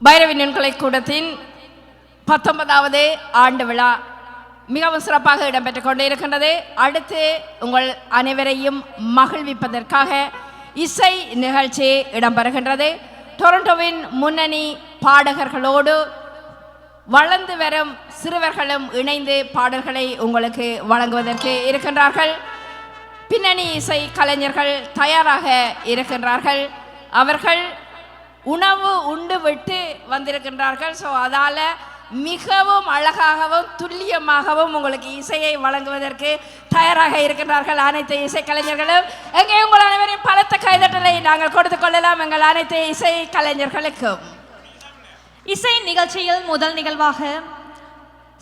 பைரவி நுண்கலைக்கூடத்தின் 19வது ஆண்டு விழா மிகவும் சிறப்பாக இடம்பெற்றுக் கொண்டு இருக்கின்றது. அடுத்து உங்கள் அனைவரையும் மகிழ்விப்பதற்காக இசை நிகழ்ச்சி இடம்பெறுகின்றது. டொரண்டோவின் முன்னணி பாடகர்களோடு வளர்ந்து வரும் சிறுவர்களும் இணைந்து பாடல்களை உங்களுக்கு வழங்குவதற்கு இருக்கின்றார்கள். பின்னணி இசை கலைஞர்கள் தயாராக இருக்கின்றார்கள். அவர்கள் உணவு உண்டு விட்டு வந்திருக்கின்றார்கள். ஸோ அதால் மிகவும் அழகாகவும் துல்லியமாகவும் உங்களுக்கு இசையை வழங்குவதற்கு தயாராக இருக்கின்றார்கள் அனைத்து இசை கலைஞர்களும். எங்கே உங்கள் அனைவரையும் பலத்த கைதட்டலை நாங்கள் கொடுத்து கொள்ளலாம் எங்கள் அனைத்து இசை கலைஞர்களுக்கும். இசை நிகழ்ச்சியில் முதல் நிகழ்வாக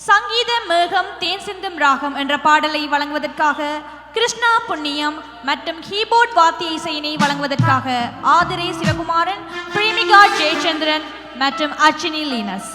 சங்கீத மேகம் தேன் சிந்தும் ராகம் என்ற பாடலை வழங்குவதற்காக கிருஷ்ணா புண்ணியம் மற்றும் கீபோர்ட் வாத்திய இசையினை வழங்குவதற்காக ஆதிரை சிவகுமாரன், பிரேமிகா ஜெயச்சந்திரன் மற்றும் அர்ச்சினி லீனஸ்.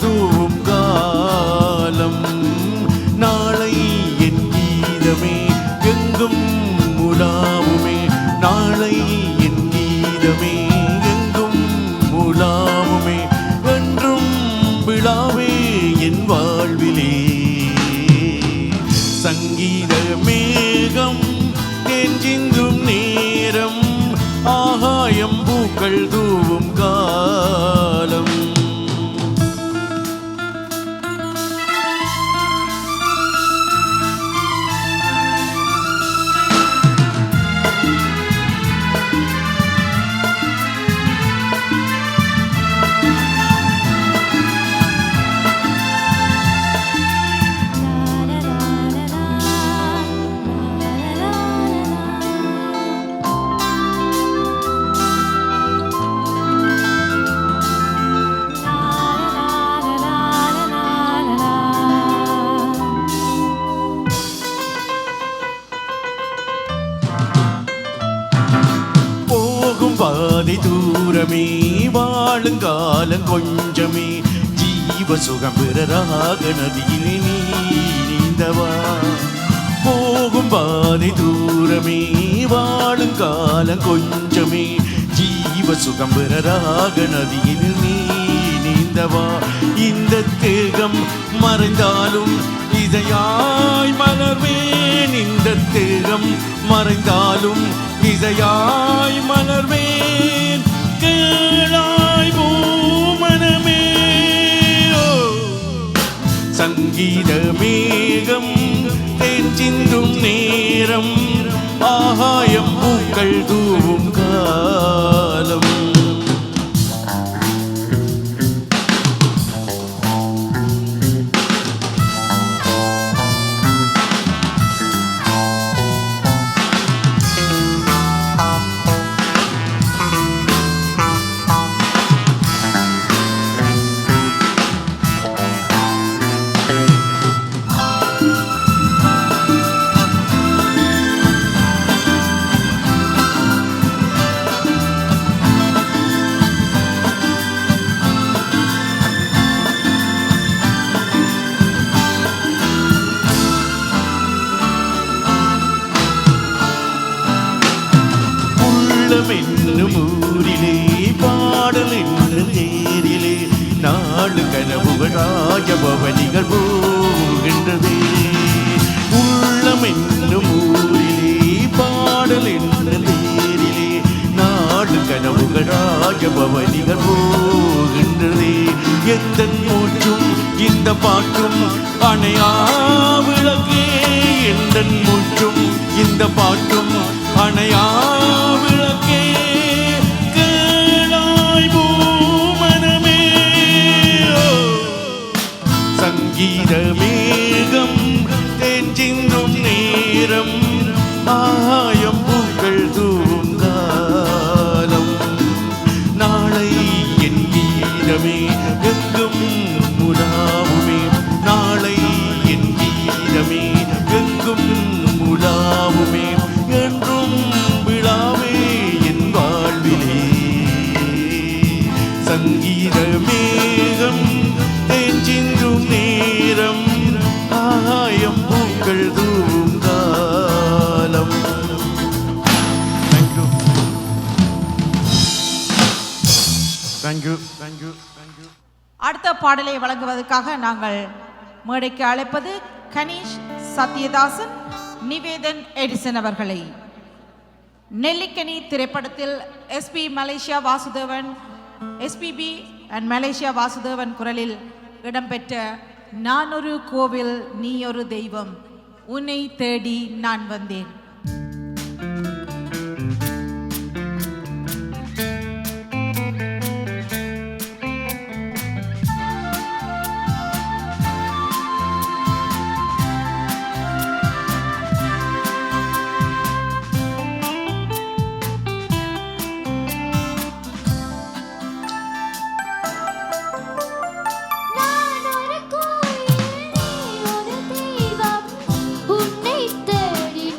தூவும் காலம் நாளை என் கீதமே எங்கும் முலாவுமே, நாளை என் கீதமே எங்கும் முலாவுமே, என்றும் விழாவே என் வாழ்விலே. சங்கீத மேகம் தேஞ்சிந்தும் நேரம் ஆகாயம் பூக்கள் தூவும் காலம். பாதி தூரமே வாழுங்காலம் கொஞ்சமே, ஜீவ சுகம் பெறராக நதியிலே நீந்தவா. போகும் பாதி தூரமே வாழுங்காலம் கொஞ்சமே, ஜீவ சுகம் பெறராக நதியில் நீந்தவா. இந்த தேகம் மறைந்தாலும் இசையாய் மலர்வேன், இந்த தேகம் மறைந்தாலும் இசையாய் மலர்வேன், கேளாய் பூமனமே. சங்கீத மேகம் தேன் சிந்தும் நேரம் ஆகாயம் பூக்கள் தூவும் காலம். என்னும் ஊரிலே பாடல் என்னும் தேரிலே நாடு கனவுகள் ராஜபவனிகள் போகின்றதே. உள்ளம் என்னும் ஊரிலே பாடல் என்னும் தேரிலே நாடு கனவுகள் ராஜபவனிகள் போகின்றதே. எந்த மூச்சும் இந்த பாட்டும் அணையா விளக்கே, எந்த மூச்சும் இந்த பாட்டும் அணையா விளக்கே, கேளாய் பூமனமே. சங்கீத மேகம் தேஞ்சின்றும் நேரம் ஆயம் பூக்கள் தூங்காலம் நாளை என் கீதமே எங்கும் முலாவுமே நாளை என் கீதமே எங்கும் முலாவுமே என்றும் விழாவே என் வாழ்விலே சங்கீத மேகம் தேஞ்சின்றும் நேரம் ஆயம் பூக்கள் தூங்காலம். Thank you. Thank you. Thank you. அடுத்த பாடலை வழங்குவதற்காக நாங்கள் மேடைக்கு அழைப்பது கணேஷ் சத்யதாசன், நிவேதன் எடிசன் அவர்களை. நெல்லிக்கனி திரைப்படத்தில் SP Malaysia Vasudevan, SPB and Malaysia Vasudevan குரலில் இடம்பெற்ற நான் ஒரு கோவில் நீ ஒரு தெய்வம் உன்னை தேடி நான் வந்தேன்.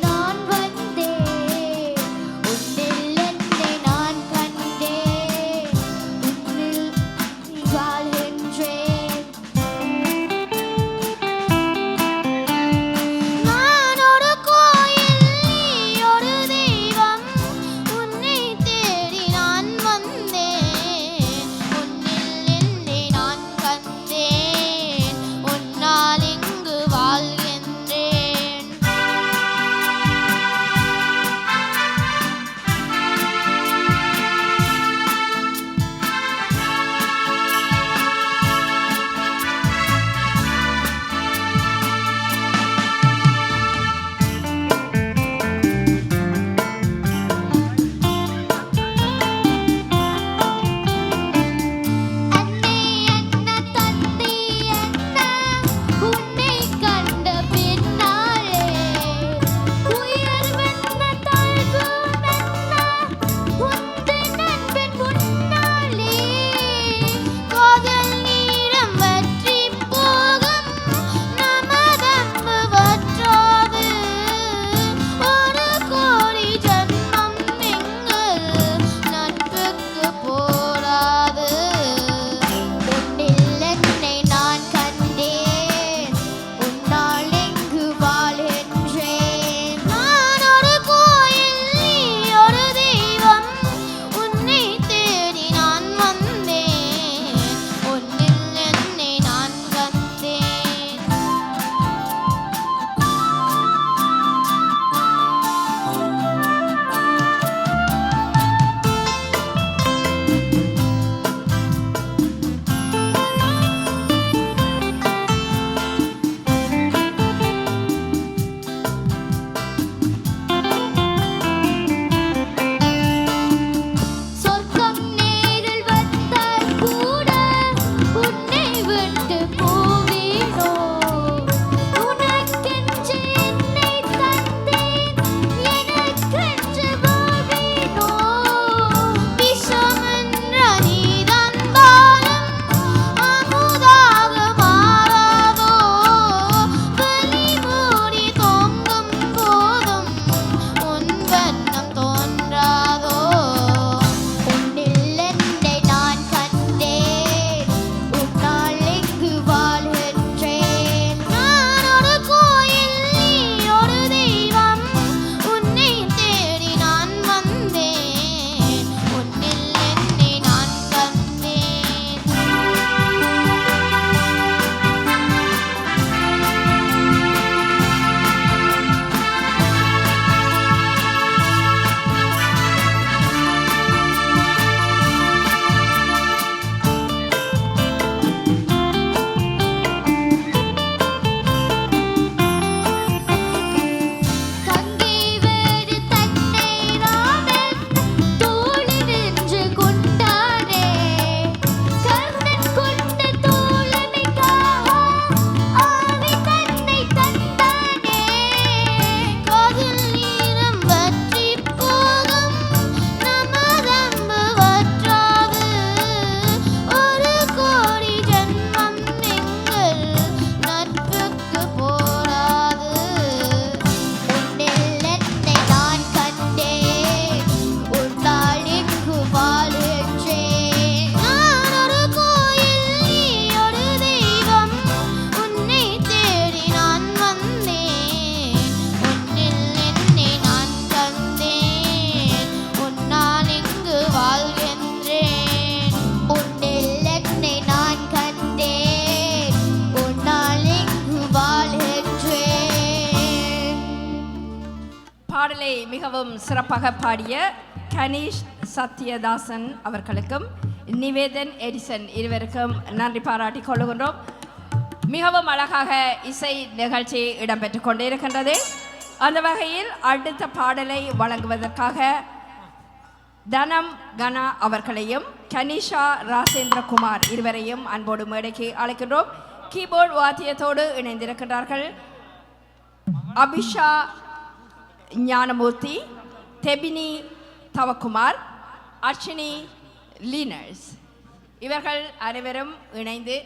நான் பாடலை மிகவும் சிறப்பாக பாடிய கணேஷ் சத்யதாசன் அவர்களுக்கும் நிவேதன் எடிசன் இருவருக்கும் நன்றி பாராட்டிக் கொள்கின்றோம். மிகவும் அழகாக இசை நிகழ்ச்சி இடம்பெற்றுக் கொண்டிருக்கின்றது. அந்த வகையில் அடுத்த பாடலை வழங்குவதற்காக தனம் கனா அவர்களையும் கனிஷா ராசேந்திரகுமார் இருவரையும் அன்போடு மேடைக்கு அழைக்கின்றோம். கீபோர்டு வாத்தியத்தோடு இணைந்திருக்கின்றார்கள் அபிஷா ஞானமூர்த்தி, தெபினி தவக்குமார், அர்ச்சினி லீனர்ஸ். இவர்கள் அனைவரும் இணைந்து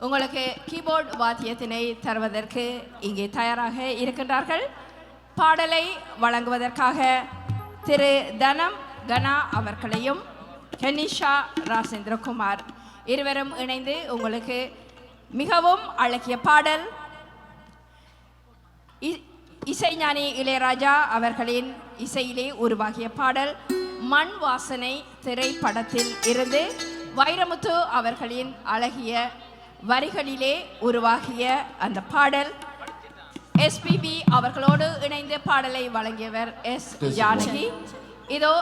உங்களுக்கு கீபோர்டு வாத்தியத்தினை தருவதற்கு இங்கே தயாராக இருக்கின்றார்கள். பாடலை வழங்குவதற்காக திரு தனம் கனா அவர்களையும் கனிஷா ராசேந்திரகுமார் இருவரும் இணைந்து உங்களுக்கு மிகவும் அழகிய பாடல் இசைஞானி இளையராஜா அவர்களின் இசையிலே உருவாகிய பாடல் மண் வாசனை திரைப்படத்தில் இருந்து வைரமுத்து அவர்களின் அழகிய வரிகளிலே உருவாகிய அந்த பாடல் எஸ்பிபி அவர்களோடு இணைந்து பாடலை வழங்கியவர் எஸ் ஜானகி. இதோ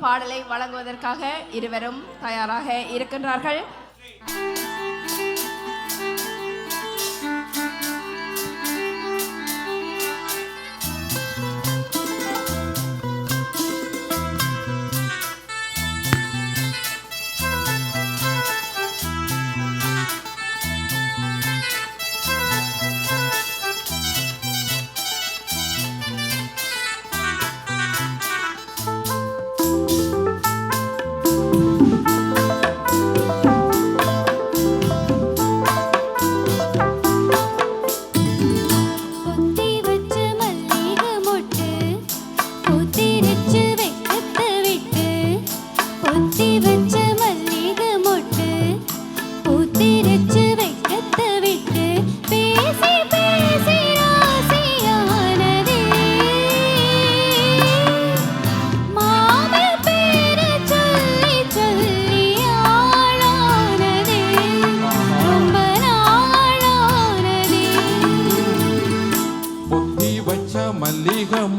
பாடலை வழங்குவதற்காக இருவரும் தயாராக இருக்கின்றார்கள்.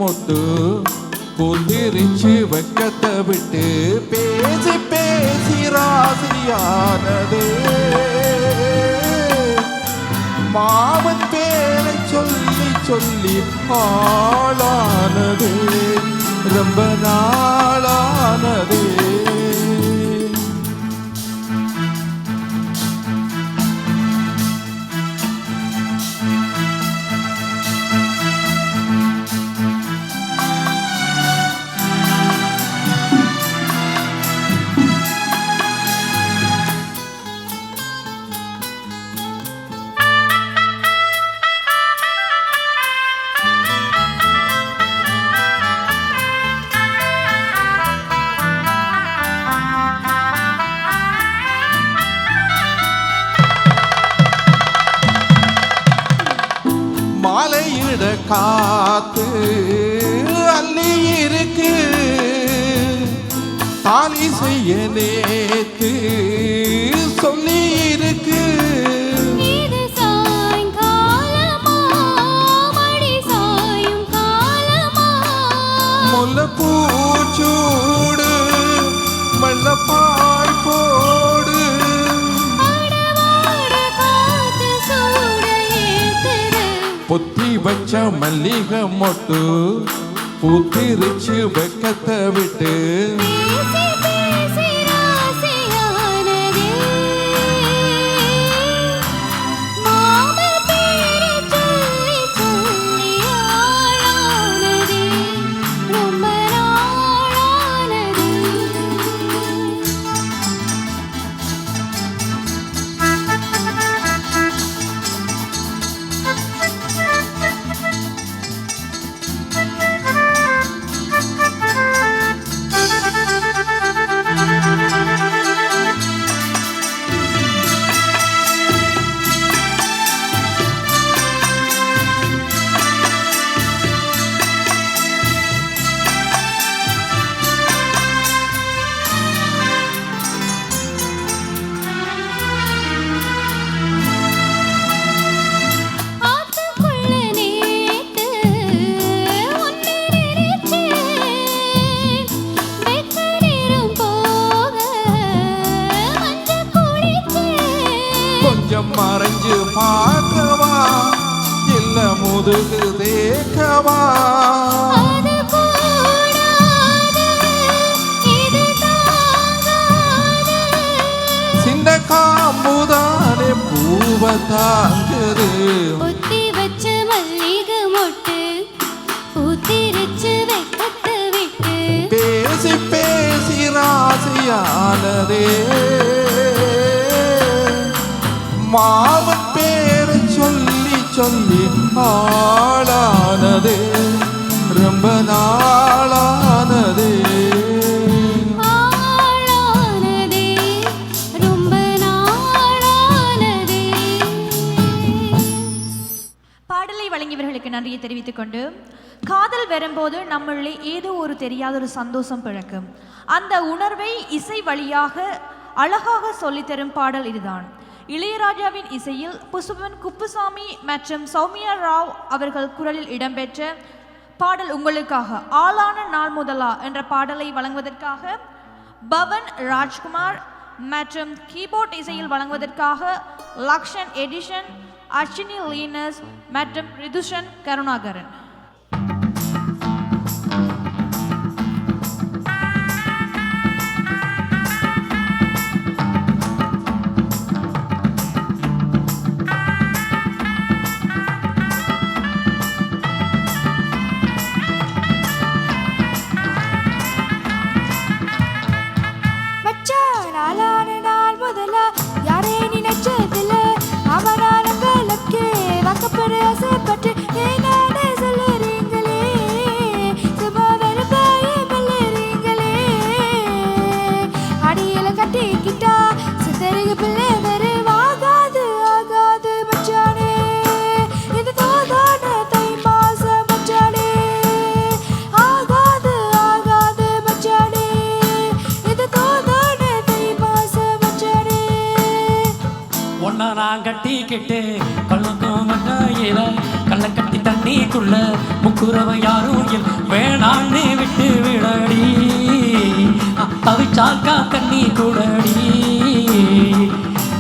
மொட்டு புதிரிச்சு வெக்கத்தை விட்டு பேசி பேசி ராசியானதே மாமன் பேரை சொல்லி சொல்லி ஆளானதே ரொம்ப நாளானதே. மாலையிட காத்து அள்ளி இருக்கு தாலி செய்ய நேத்து சொல்லி இருக்கு முல்லைப்பூச்சூடு மல்லப்பாய் போடு பொத்தி வச்ச மல்லிகை மொட்டு பூத்திருச்சு வெக்கத்தை விட்டு முதுகு தேக்கவா அது கூடாது, இது தாங்காது. சின்ன காம்புதானே பூவ தாங்குது பொத்தி வச்ச மல்லிகை மொட்டு பூத்திருச்சு வெக்கத்தை விட்டு. பேசி பேசி ராசியானதே மாமன் பேரை சொல்லி சொல்லி ஆளானதே ரொம்ப நாளானதே ஆளானதே, ரொம்ப நாளானதே. பாடலை வழங்கியவர்களுக்கு நன்றியை தெரிவித்துக் கொண்டு, காதல் வரும்போது நம்மளே ஏதோ ஒரு தெரியாத ஒரு சந்தோஷம் பிறக்கும். அந்த உணர்வை இசை வழியாக அழகாக சொல்லித்தரும் பாடல் இதுதான். இளையராஜாவின் இசையில் புஷ்பவன் குப்புசாமி மற்றும் சௌமியா ராவ் அவர்கள் குரலில் இடம்பெற்ற பாடல் உங்களுக்காக. ஆளான நாள் முதலா என்ற பாடலை வழங்குவதற்காக பவன் ராஜ்குமார் மற்றும் கீபோர்ட் இசையில் வழங்குவதற்காக லக்ஷன் எடிஷன், அர்ச்சினி லீனஸ் மற்றும் ரிதுஷன் கருணாகரன். மச்சான் ஆளான நாள் முதலா யாரே நினைச்சதில்ல அவனானங்களுக்கு வாக்கப்பட ஆசைப்பட்டு ஏனானே சொல்லுறீங்களே சும்மா வெறுப்பாயே மெல்லுறீங்களே அடியில கட்டிக்கிட்டா சித்தருக்கு பிள்ளை வெறுவாகாது ஆகாது மச்சானே இது தோதான தை மாசம் மச்சானே ஆகாது ஆகாது மச்சானே இது தோதான தை மாசம் மச்சானே. ஒன்ன நான் கட்டிக்கிட்டு கல்லுக்கும் மட்டையில கல்ல கட்டி தண்ணிக்குள்ள முக்குறவ யாரும் இல்லை வேணான்னு விட்டு விடடி தவிச்சாக்கா தண்ணி கூடடி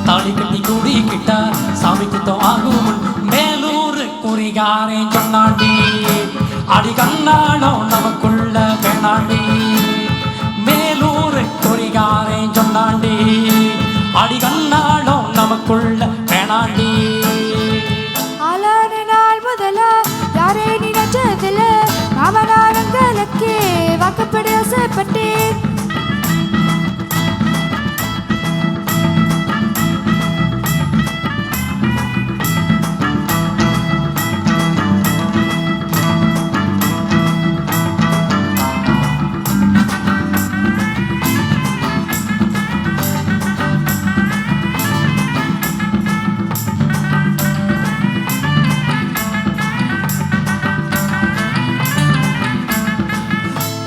தாலி கட்டி கூடிக்கிட்டா சாமி குத்தம் ஆகும் மேலூர் குறிகாரே சொன்னாண்டி அடி கண்ணாலும் நமக்குள்ள வேணாண்டி மேலூர் குறிகாரே சொன்னாண்டி அடி கண்ணாலும் நமக்குள்ள வேணாண்டி. ஆளான நாள் முதலா யாரே நினைச்சதில்ல அவனானங்களுக்கு வாக்கப்பட ஆசைப்பட்டேன்.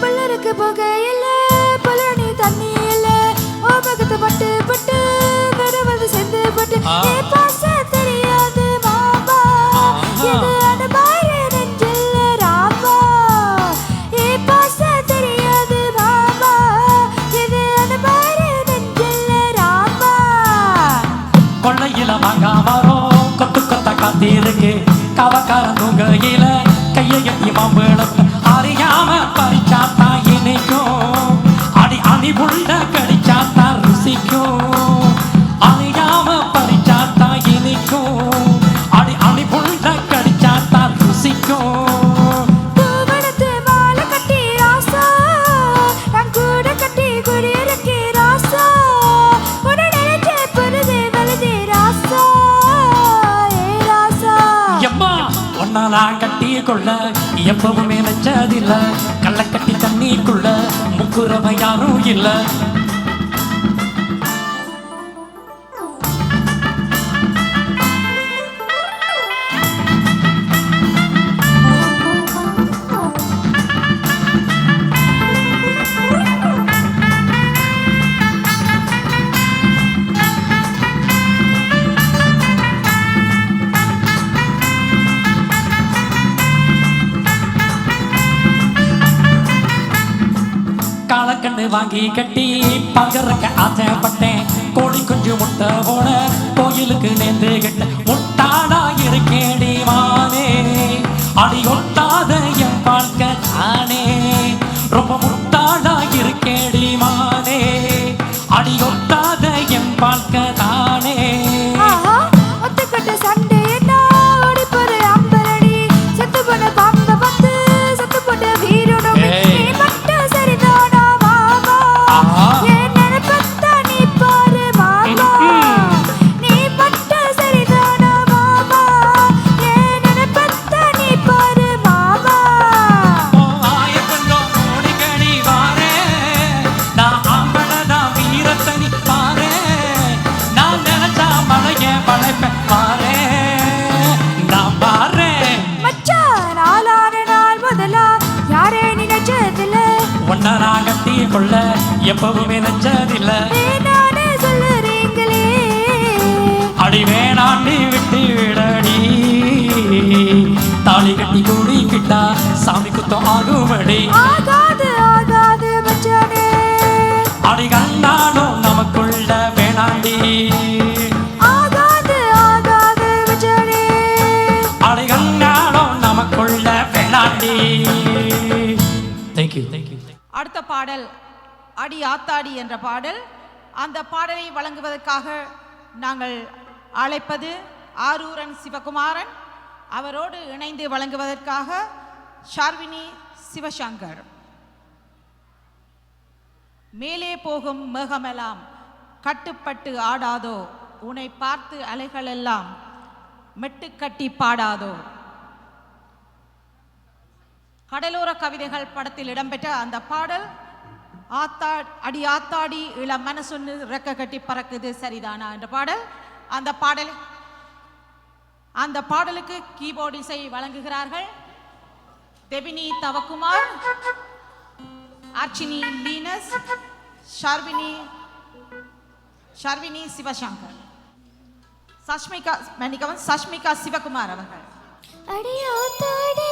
புல்லருக்கு புகையில புலனி தண்ணி இல்ல ஓமகத்து பட்டு பட்டு வருவது செந்து பட்டு ஏ பாச தெரியாது மாமா இது அனுமாரி நெஞ்சில் ராமா ஏ பாச தெரியாது மாமா இது அனுமாரி நெஞ்சில் ராமா. கொள்ளையில வாங்க வரோம் கொத்து கொத்த காத்திருக்கு கவக்காரன் தூங்கையில கையை எட்டி மாம்பழத்தை அறியாம பறிச்சாத்தா இணைக்கும் அடி அணி புள்ள கடிச்சாத்தா ருசிக்கும் அறியாம பறிச்சாத்தா இணைக்கும் அடி அணி புள்ள கடிச்சாத்தா ருசிக்கும். பூவனத்து மாலை கட்டி ராசா நான் கூட கட்டி குடியிருக்கே ராசா உன்னை நினைச்சே பொழுது வலது ராசா ஏ ராசா. எம்மா ஒன்னா நான் கட்டி கொள்ள எப்பவுமே வச்சதில்ல கள்ள கட்டி தண்ணிக்குள்ள முக்குறவ யாரும் இல்ல. காலக்கண்ணு வாங்கி கட்டி பகரக்க ஆசைப்பட்டேன் கோழி குஞ்சு முட்டை போட கோயிலுக்கு நேர்ந்து கிட்ட முட்டாடா இருக்கேடி மானே அடி ஒட்டாத என் வாழ்க்கை தானே ரொம்ப முட்டாளா இருக்கேடி மானே அடி ஒட்டாத என் வாழ்க்கை தானே ஆஹா ஒத்துக்கிட்ட சண்டை என்ன ஓடி போற அம்பரடி செத்து போன பாம்ப பத்து செத்து போட்ட வீரனும் நீ மட்டும் சரிதானா மாமா என் நினைப்பத்த நீ பாரு மாமா நீ மட்டும் சரிதானா மாமா என் நினைப்பத்த நீ பாரு மாமா ஆய கொஞ்சம் ஓடிக்கடி வாரே நான் ஆம்பளதா வீரத்தனி பாரே நான் நினைச்சா மழைய பழைப்பேன் பாரே நான் பாரே மச்சான் நாளான நாள் முதலா யாரே நினைச்சதில்ல ஒன்ன நான் கட்டி கொள்ள எப்பவுமே நினைச்சதில்ல நானே சொல்லுறீங்களே அடி வேணாண்டி விட்டு விடடி தாலி கட்டி கூடிக்கிட்டா சாமி குத்தம் ஆகுமடி ஆகாது ஆகாது மச்சானே அடி கண்டாலும் நமக்குள்ள வேணாண்டி ஆகாது ஆகாது மச்சானே அடி கண்டாலும் நமக்குள்ள வேணாண்டி தேங்க்யூ அடுத்த பாடல் அடி ஆத்தாடி என்ற பாடல். அந்த பாடலை வழங்குவதற்காக நாங்கள் அழைப்பது ஆரூரன் சிவகுமாரன். அவரோடு இணைந்து வழங்குவதற்காக ஷார்வினி சிவசங்கர். மேலே போகும் மேகமெல்லாம் கட்டுப்பட்டு ஆடாதோ உன்னை பார்த்து அலைகளெல்லாம் மெட்டுக்கட்டி பாடாதோ. கடலோர கவிதைகள் படத்தில் இடம்பெற்ற அந்த பாடல் அடி ஆத்தாடி இள மனசொன்னு ரெக்க கட்டி பறக்குது சரிதானா என்ற பாடல். அந்த பாடலுக்கு கீபோர்டு இசை வழங்குகிறார்கள் தெபினி தவக்குமார், அர்ச்சினி லீனஸ், ஷர்வினி சிவசங்கர், சஷ்மிகா சிவகுமார் அவர்கள். அடியாத்தாடி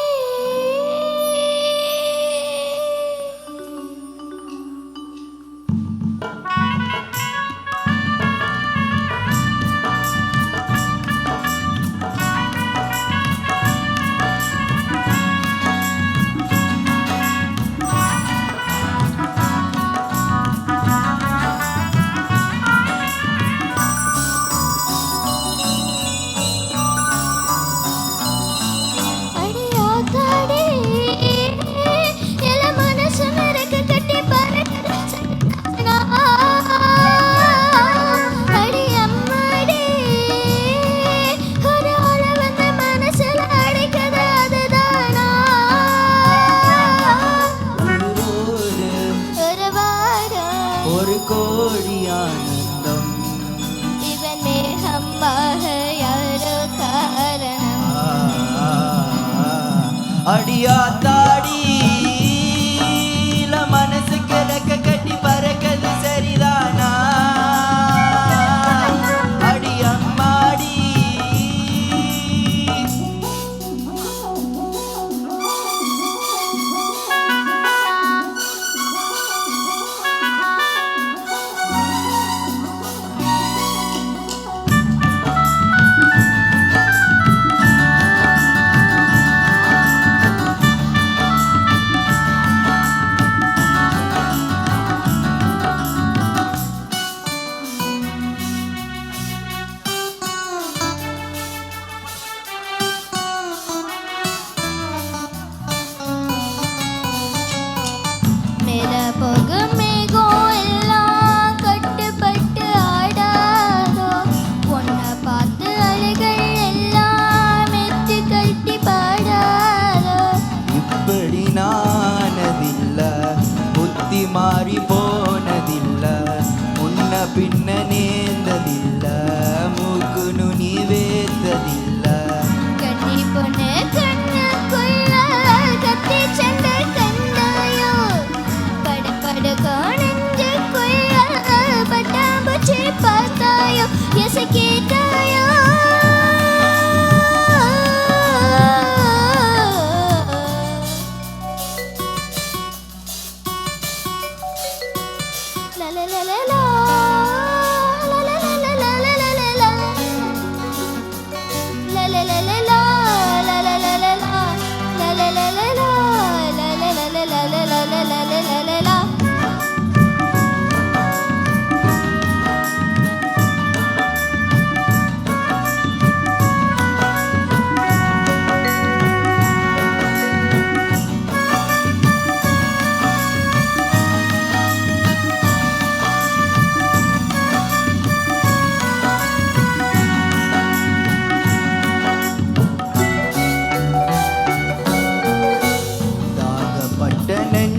ஒரு கோடி ஆனந்தம் இவன் மேகமாக யாரோ காரணம் அடியாத்தாடி மனசு கிழக்க கட்டி பறக்கது சரிதானா அடி அம்மாடி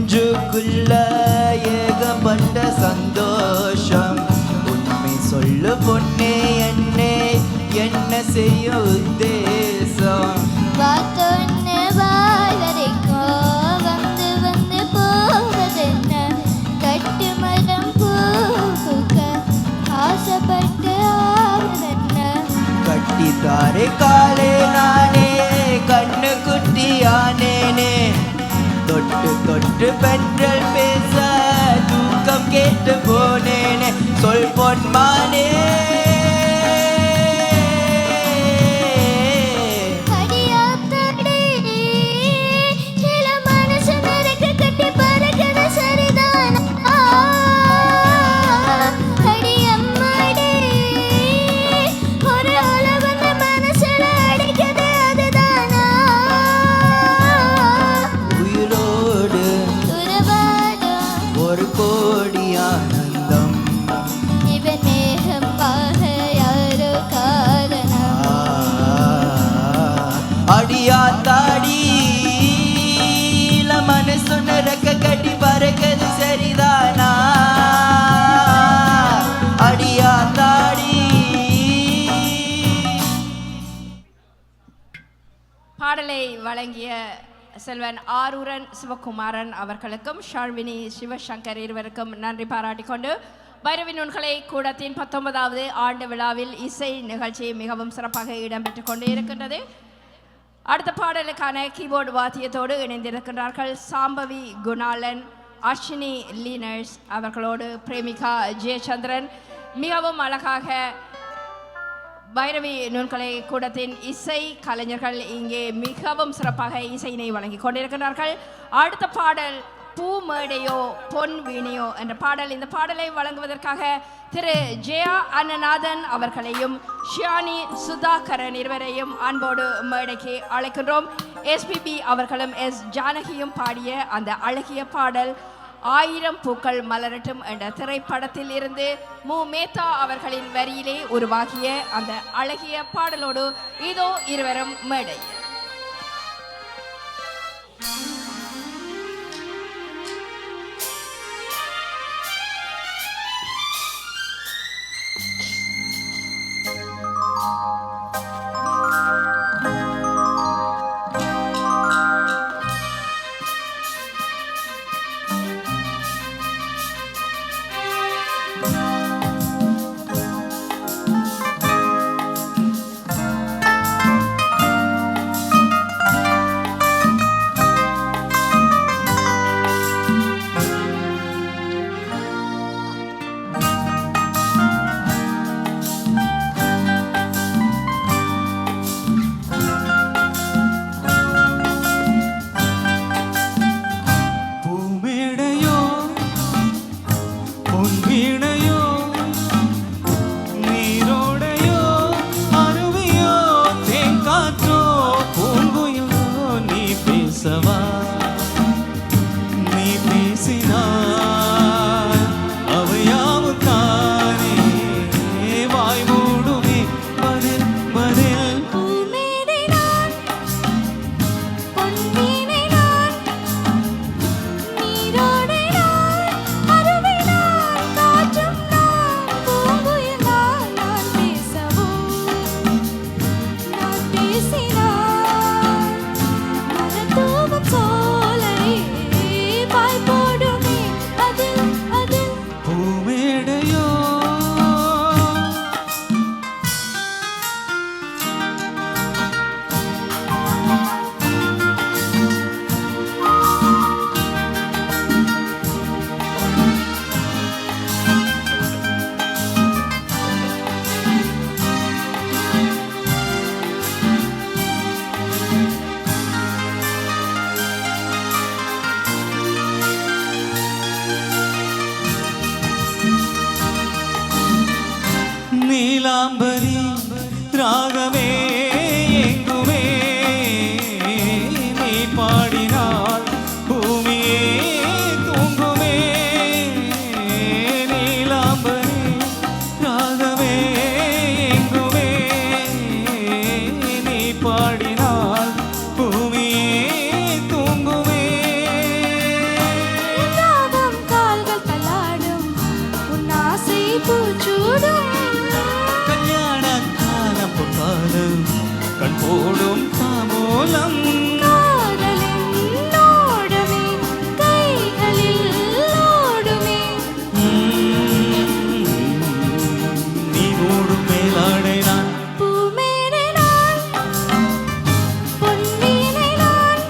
நெஞ்சுக்குள்ள ஏகப்பட்ட சந்தோஷம் உண்மை சொல்லு பொண்ணே என்ன செய்யும் உத்தேசம் பார்த்தொன்னு வாய் வரைக்கும் வந்து வந்து போவதென்ன கட்டு மரம் பூக்க ஆசைப்பட்டு ஆவதென்ன கட்டித்தாரே காலே நானே கண்ணு குட்டியானேனே தொட்டு தொட்டு பெண்கள் பேச தூக்கம் கேட்டு போனேனே சொல் பொன்மானே அடியாத்தாடி சில மனசு நரக்க கட்டி பறக்குது சரிதானா அடி அம்மாடி ஒரு அலை வந்து மனசுல அடிக்குது அதுதானா உயிரோடு துறவாடும் ஒரு கோடி ஆனந்தம் இவன் மேகமாக யாரோ காரணம் அடியாத்தாடி மனசு நிறக்க கட்டி பறக்குது சரிதானா அடியாத்தாடி பாடலை வழங்கிய செல்வன் ஆரூரன் சிவகுமாரன் அவர்களுக்கும் ஷார்வினி சிவசங்கர் இருவருக்கும் நன்றி பாராட்டிக்கொண்டு பைரவி நுண்கலை கூடத்தின் 19வது ஆண்டு விழாவில் இசை நிகழ்ச்சி மிகவும் சிறப்பாக இடம்பெற்றுக் கொண்டு இருக்கின்றது. அடுத்த பாடலுக்கான கீபோர்டு வாத்தியத்தோடு இணைந்திருக்கின்றார்கள் சாம்பவி குணாலன், அர்ஷினி லீனர்ஸ் அவர்களோடு பிரேமிகா ஜெயச்சந்திரன். மிகவும் அழகாக பைரவி நுண்கலை கூடத்தின் இசை கலைஞர்கள் இங்கே மிகவும் சிறப்பாக இசையினை வழங்கி கொண்டிருக்கிறார்கள். அடுத்த பாடல் பூ மேடையோ பொன் வீணையோ என்ற பாடல். இந்த பாடலை வழங்குவதற்காக திரு ஜெயா அன்னநாதன் அவர்களையும் ஷியானி சுதாகரன் இருவரையும் அன்போடு மேடைக்கு அழைக்கின்றோம். எஸ்பிபி அவர்களும் எஸ் ஜானகியும் பாடிய அந்த அழகிய பாடல் 1000 பூக்கள் மலரட்டும் என்ற திரைப்படத்தில் இருந்து மு மேத்தா அவர்களின் வரியிலே உருவாகிய அந்த அழகிய பாடலோடு இதோ இருவரும் மேடை. சுகம் காதலின் ஓடுமே கைகளில் ஓடுமே நீ மூடும் மேலாடை நான் பூமேடை நான் பொன்வீணை நான்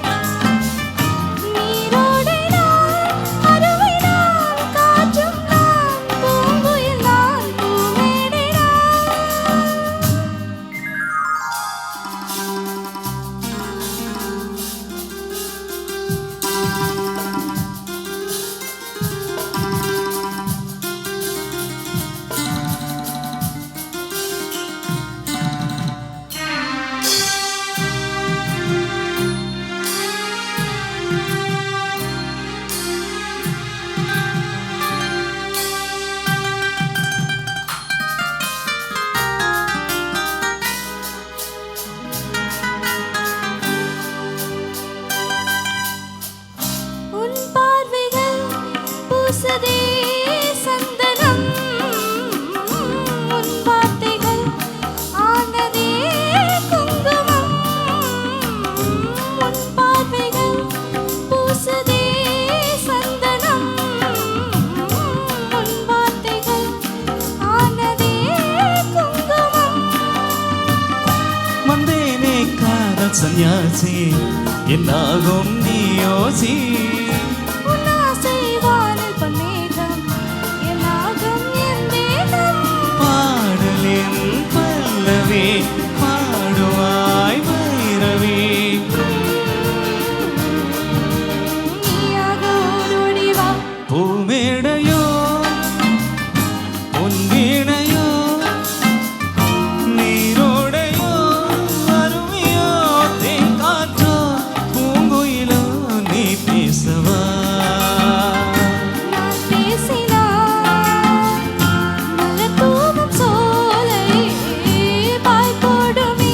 நீரோடை நான் அருவி நான் காற்றும் நான் பூங்குயில் நான் பூமேடை நான் உன் பார்வைகள் பூசதே சந்தனம் உன் வார்த்தைகள் ஆனதே குங்குமம் உன் பார்வைகள் பூசதே சந்தனம் உன் வார்த்தைகள் ஆனதே குங்குமம் வந்தேனே காதல் சன்னியாசி என்னாகும் நீ யோசி உன் ஆசை வானில் பொன்மேகம் என்னாகும் என் தேகம் பாடலின் பல்லவி பாடுவாய் வைரவி நீயாக ஓடோடி வா பூமேடையோ பொன்வீணையோ நீரோடையோ அருவியோ தேங்காற்றோ பூங்குயிலோ நீ பேசவா நான் பேசினான் மலர் தூவும் சோலை பாய் போடுமே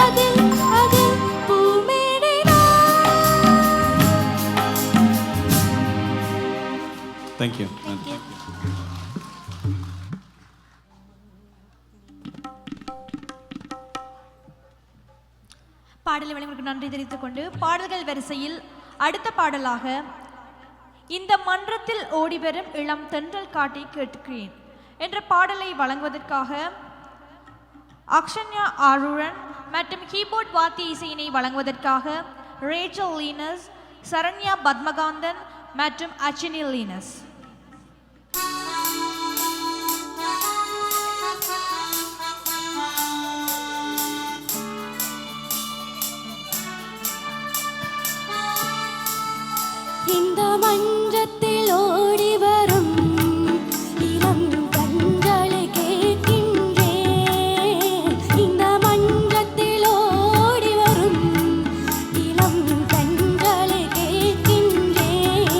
அதில் அதில் பூமேடை நான் தேங்க்யூ பாடலை வழங்குவதற்கு நன்றி தெரிவித்துக் கொண்டு பாடல்கள் வரிசையில் அடுத்த பாடலாக இந்த மன்றத்தில் ஓடிவரும் இளம் தென்றல் காட்டி கேட்கிறேன் என்ற பாடலை வழங்குவதற்காக அக்ஷன்யா ஆருடன் மற்றும் கீபோர்ட் வாத்திய இசையினை வழங்குவதற்காக ரேச்சல் லீனஸ், சரண்யா பத்மகாந்தன் மற்றும் அச்சினி லீனஸ். இந்த மன்றத்தில் ஓடி வரும் இளம் கண்களை கேட்கின்றேன் இந்த மன்றத்தில் ஓடி வரும் இளம் கண்களை கேட்கின்றேன்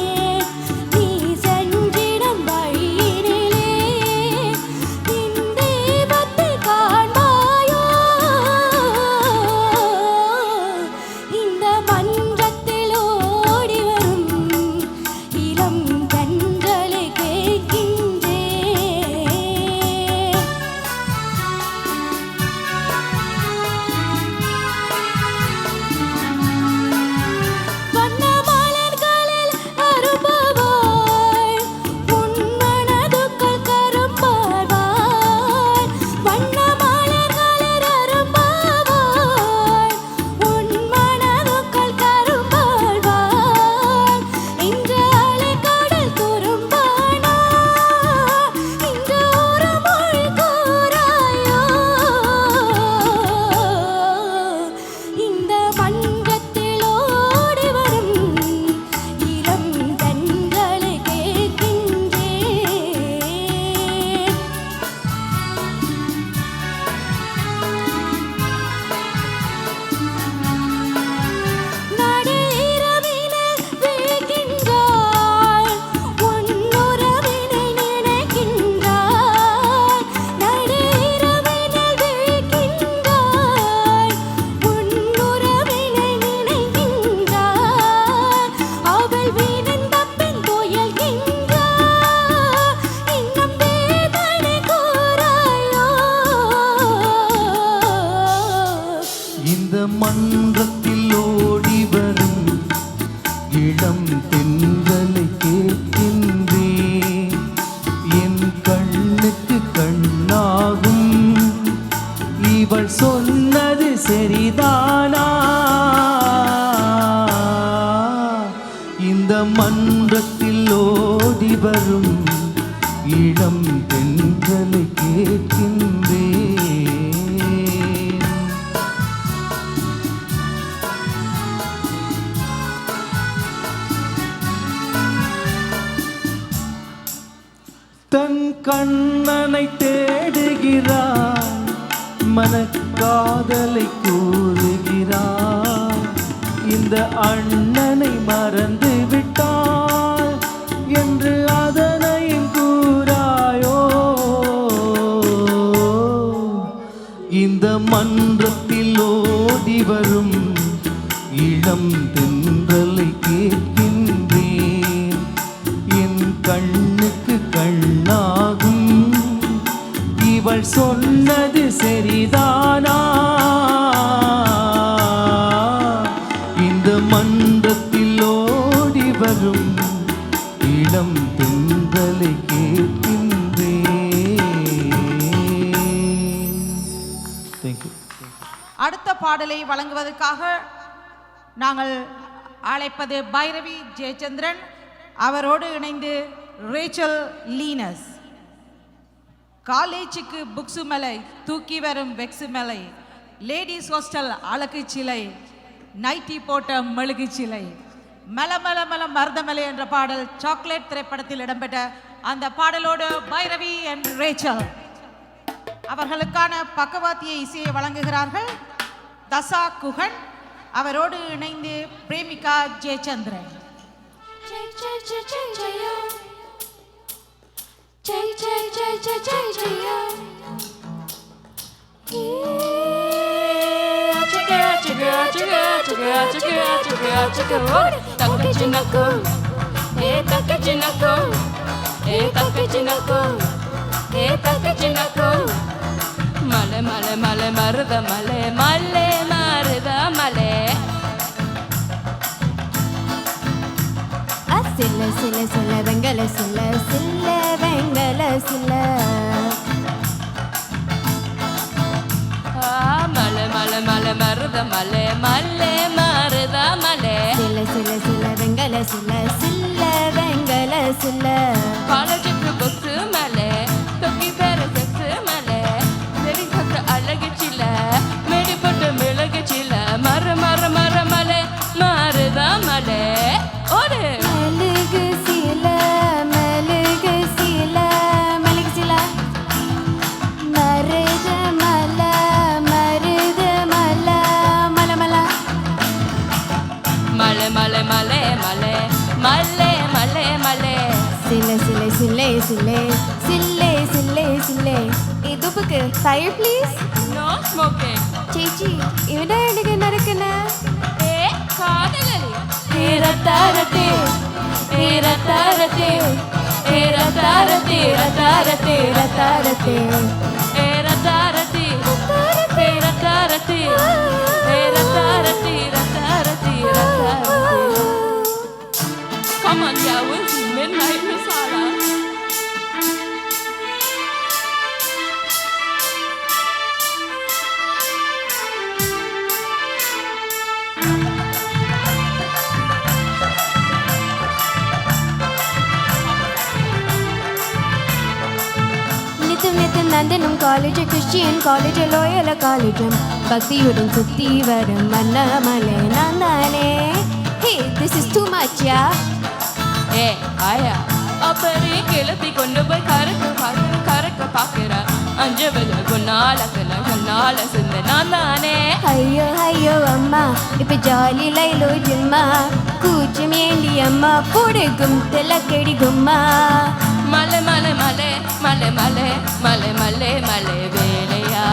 நீ சென்றிடும் வழியினிலே நின் தெய்வத்தை காண்பாயோ இந்த மன்றத்தில் ஓடி வரும் இளம் கண்களை கண்ணனை தேடுகிறாய் மனக்காதலை கூறுகிறாய் இந்த அண்ணனை மறந்து விட்டாய் என்று அதனையும் கூறாயோ இந்த மன்றத்தில் ஓடி வரும் இளம் தென்றலை கேட்கின்றேன் என் கண்ணுக்கு கண்ணாகும் இவள் சொன்னது சரிதானா இந்த மன்றத்தில் ஓடி வரும் இளம் தென்றலை கேட்கின்றேன். Thank you. அடுத்த பாடலை வழங்குவதற்காக நாங்கள் அழைப்பது பைரவி ஜெயச்சந்திரன், அவரோடு இணைந்து ரேச்சல் லீனஸ். காலேஜுக்கு புக்ஸு மலை, தூக்கி வரும் வெக்ஸு மலை, லேடிஸ் ஹாஸ்டல் அழகு சிலை, நைட்டி போட்ட மெழுகு சிலை, மல மல மல மருதமலை என்ற பாடல் சாக்லேட் திரைப்படத்தில் இடம்பெற்ற அந்த பாடலோடு பைரவி அண்ட் ரேச்சல் அவர்களுக்கான பக்கவாத்திய இசையை வழங்குகிறார்கள் தசா குகன், அவரோடு இணைந்து பிரேமிகா ஜெயச்சந்திரன். ஜெய் ஜெய் ஜெய் ஜெய் ஜெயா ஜெய் ஜெய் ஜெய் ஜெய் ஜெய் ஜெயா மலை மலை மலை மருத மலை மலை மருத மலை சில சில சில வெங்கல சில சில வெங்கல சில மலை மலை மலை மருத மலை மலை மருத மலை சில சில சில வெங்கல சில சில வெங்கல சில காலேஜுக்கு புக்ஸு மலை தொக்கி பேர செக்ஸு மலை சரி பத்து அழகு சில மெடி போட்டு மிளகு சில மர மர மர மலை மருத மலை ஒரு மெழுகு சில மெழுகு சில மெழுகு சில மருத மல மருத மல மல மல மலை மலை மலை மலை மலை மலை மலை சில சில சில்லே சில்லே சில்லே சில்லே சில்லே இதுப்புக்கு ஃபயர் ப்ளீஸ் நோ ஸ்மோக்கிங் ചേച്ചി ഇവിടെ എനിക്ക് നടക്കുന്ന காதலி തീരത്താരത്തെ തീരത്താരത്തെ തീരത്താരത്തെ തീരത്താരത്തെ തീരത്താരത്തെ ஏரத்தாரத்தி ஏரத்தாரத்தி ஏரத்தாரத்தி ஏரத்தாரத்தி Come on, yeah, it's midnight masala. നന്ദനും കോളേജ് ക്രിസ്ത്യൻ കോളേജ് ലോയല കോളേജും ഭക്തിയോടും കുത്തി വരും മന്നമലേ നന്ദനേ hey this is too much yeah ஆயா அப்பறே கிளத்தி கொண்டு போய் கறக்க பாக்குற அஞ்சு வில குன்னால சிந்த நான் தானே അയ്യോ അയ്യോ അമ്മ ഇപ്പൊ ജോലിയിലോ ജുമ്മ കൂച്ചും വേണ്ടി അമ്മ കൊടുക്കും തിലക്കടി ഗുമ്മ மலை மலை மலை மலை மலை மலை மலை மலை வேலையா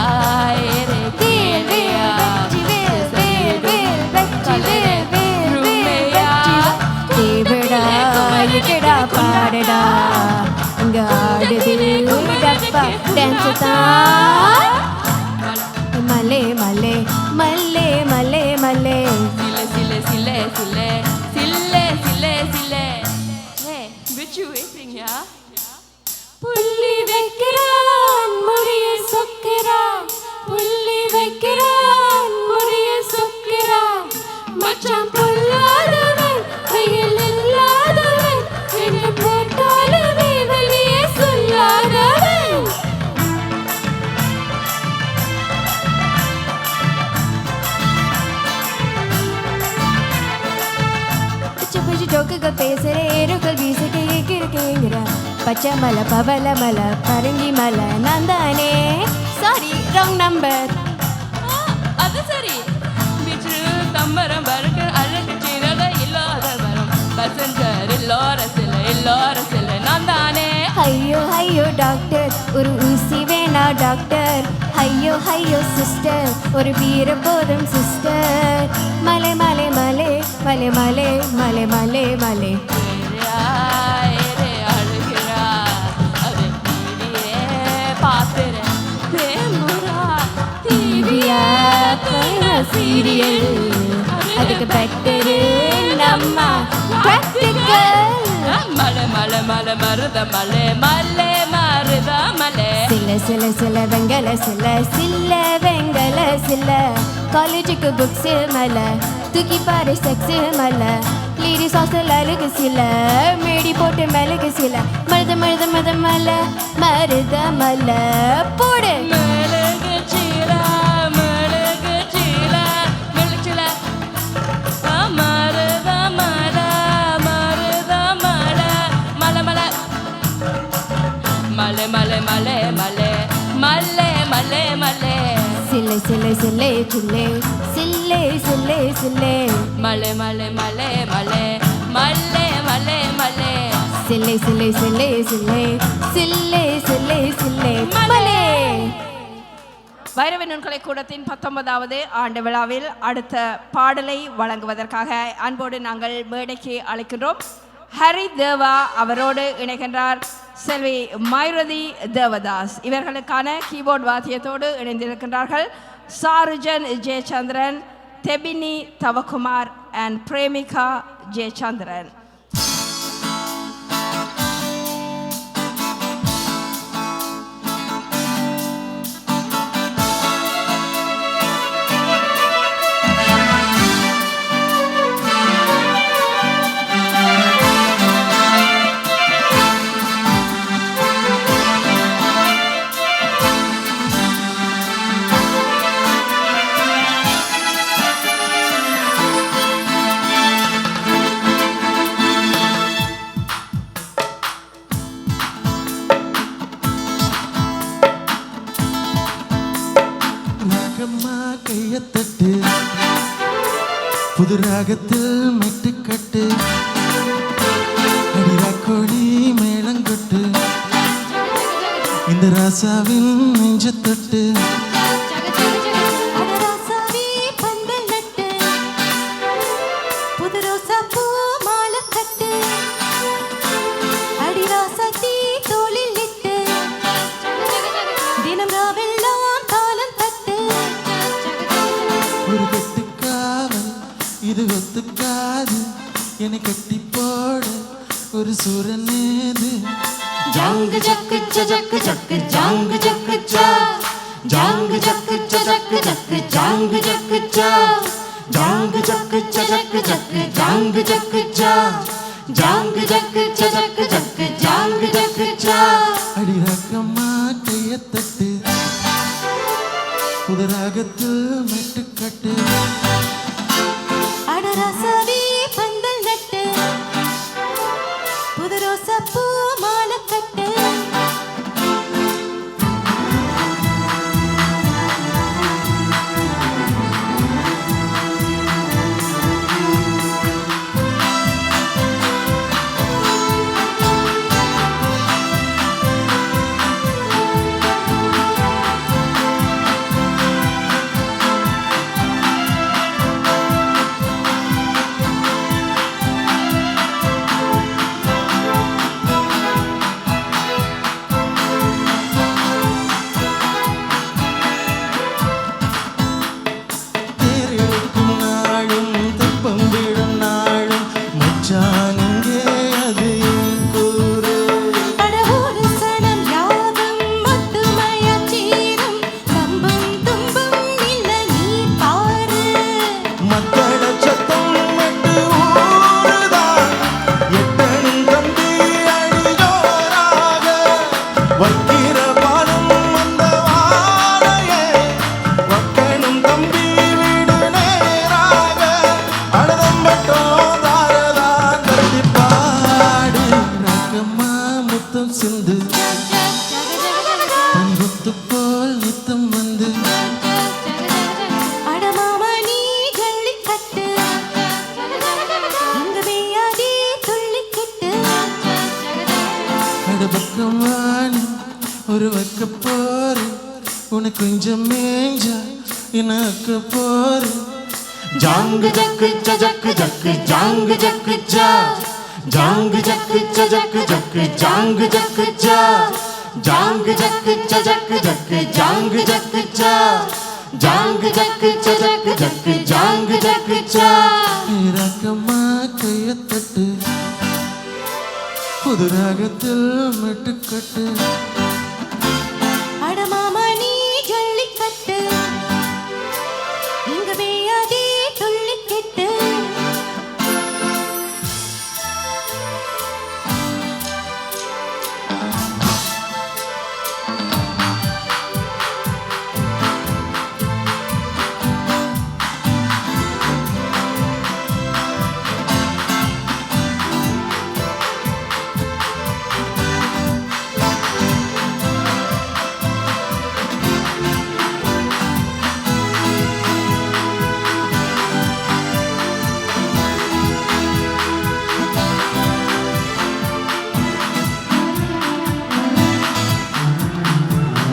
கேளையா பாடடா பாடடா இங்க ஆடுது டப்பா டான்ஸ் தான் மலே மலே மல்லே மலே மலே சில சில சில சில சில சில Hey, bitch you waiting, yeah? புள்ளி வைக்கிறான் முடிய சொக்கிறான் புள்ளி வைக்கிறான் முடிய சொக்கிறான் மச்சான் பொல்லாதவன் கையில் இல்லாதவன் என்ன போட்டாலுமே வெளியே சொல்லாதவன் பிச்சு பிச்சு ஜோக்குகள் பேசுற ஏறுகள் வீசுகையை கிறுக்குங்கிற பச்சை மலை பவள மலை பரங்கி மலை நான் தானே. Sorry wrong number. அது சரி. பிச்சு தம்பரம் பறக்க அழகு சீரக இல்லாத வரம் பசஞ்சர் இல்லார சில நான் தானே. ஐயோ ஐயோ டாக்டர் ஒரு ஊசி வேணா டாக்டர். ஐயோ ஐயோ சிஸ்டர் ஒரு வீர போதும் சிஸ்டர். மலை மலை மலை மலை மலை மலை மலை மலை அழுகிறா அது டிவியே பாத்துறேன் தேம்புரா டிவியா சீரியல் அதுக்கு பெட்டரு நம்ம practical. மலை மலை மலை மருத மலை மலை மருத மலை சில வெங்கல சில வெங்கல சில காலேஜுக்கு புக்ஸ் மல தூக்கி பாரு செக்ஸ் மல லேடிஸ் ஹாஸ்டல் அழுகு சில மேடி போட்டு மெழுகு சில மருத மல மருத மல போடு. மெழுகு சீலா மெழுச்சில மருத மலை மலை மலை மலை மலை மலை மலை மலை சில்லை மலை மலை மலை மலை மலை மலை மலை சில்லை மலை. வைரவ நுண்கலை கூடத்தின் 19வது ஆண்டு விழாவில் அடுத்த பாடலை வழங்குவதற்காக அன்போடு நாங்கள் மேடைக்கு அழைக்கின்றோம். ஹரி தேவா அவரோடு இணைகின்றார் செல்வி மைரதி தேவதாஸ். இவர்களுக்கான கீபோர்ட் வாத்தியத்தோடு இணைந்திருக்கின்றார்கள் சாருஜன் ஜெயச்சந்திரன், தெபினி தவகுமார் அண்ட் பிரேமிகா ஜெயச்சந்திரன். கையத்தட்டு புது ராகத்தில் மெட்டுக்கட்டு அடிராக்கோழி மேளங்கொட்டு இந்த ராசாவின் நெஞ்சத்தட்டு இது ஒத்துக்காது என்னை கட்டி போட ஒரு சூரனேது. ஜங்கு ஜக்கு ஜக்கு ஜக்கு ஜங்கு ஜக்கு ஜா ஜங்கு ஜக்கு ஜக்கு ஜக்கு ஜங்கு ஜக்கு ஜா ஜங்கு ஜக்கு ஜக்கு ஜக்கு ஜங்கு ஜக்கு ஜா ஜங்கு ஜக்கு ஜக்கு ஜக்கு ஜங்கு ஜக்கு ஜா. அடி ரக்கம்மா கையத்தட்டு புது ராகத்தில் மெட்டுக்கட்டு அடராசாவி பந்தல் நட்டு புது ரோசா பூ மாலை கட்டு. அடிராக்கமானி ஒரு வைக்க போறேன் உனக்கு கொஞ்சம் மேஞ்சா எனக்கு போறேன் ஜாங்கு ஜக்கு ஜக்கு ஜக்கு ஜாங்கு ஜக்கு ஜா ஜாங்கு ஜக்கு ஜக்கு ஜக்கு ஜாங்கு ஜக்கு ஜா ஜாங்கு ஜக்கு ஜக்கு ஜக்கு ஜாங்கு ஜக்கு ஜா ஜாங்கு ஜக்கு ஜக்கு ஜக்கு ஜாங்கு ஜக்கு ஜா ராக்கம்மா கையத்தட்டு புது ராகத்தில் மெட்டுக்கட்டு அடமாமா நீ ஜல்லிக்கட்டு இங்க மேயாதே துள்ளிக்கெட்டு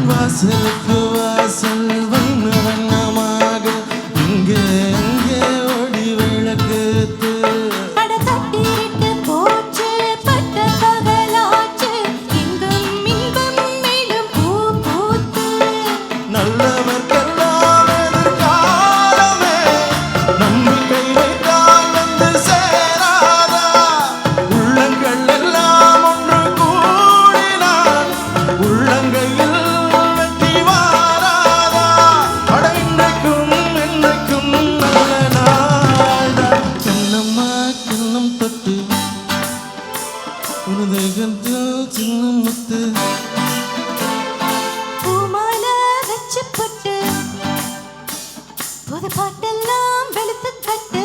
வாசலுக்கு வாசல் வண்ண வண்ணமாக இங்கே இங்கே ஓடி விளக்குத்து அட தட்டிட்டு போச்சு பட்ட பகலாச்சு இங்கும் இன்பம் மேலும் பூ பூத்து நல்லவர்க்கெல்லாம் எதிர்காலமே நம்பிக்கை வைத்தால் வந்து சேராதா உள்ளங்கள் எல்லாம் ஒன்று கூடினால் உள்ளங்கையில் வெற்றி வாராதா அட இன்றைக்கும் என்றைக்கும் நல்ல நாள்தான் கண்ணம்மா கண்ணம் தொட்டு உனதகத்தில் சின்ன முத்து பூமால வச்சு போட்டு புது பாட்டெல்லாம் வெளுத்து கட்டு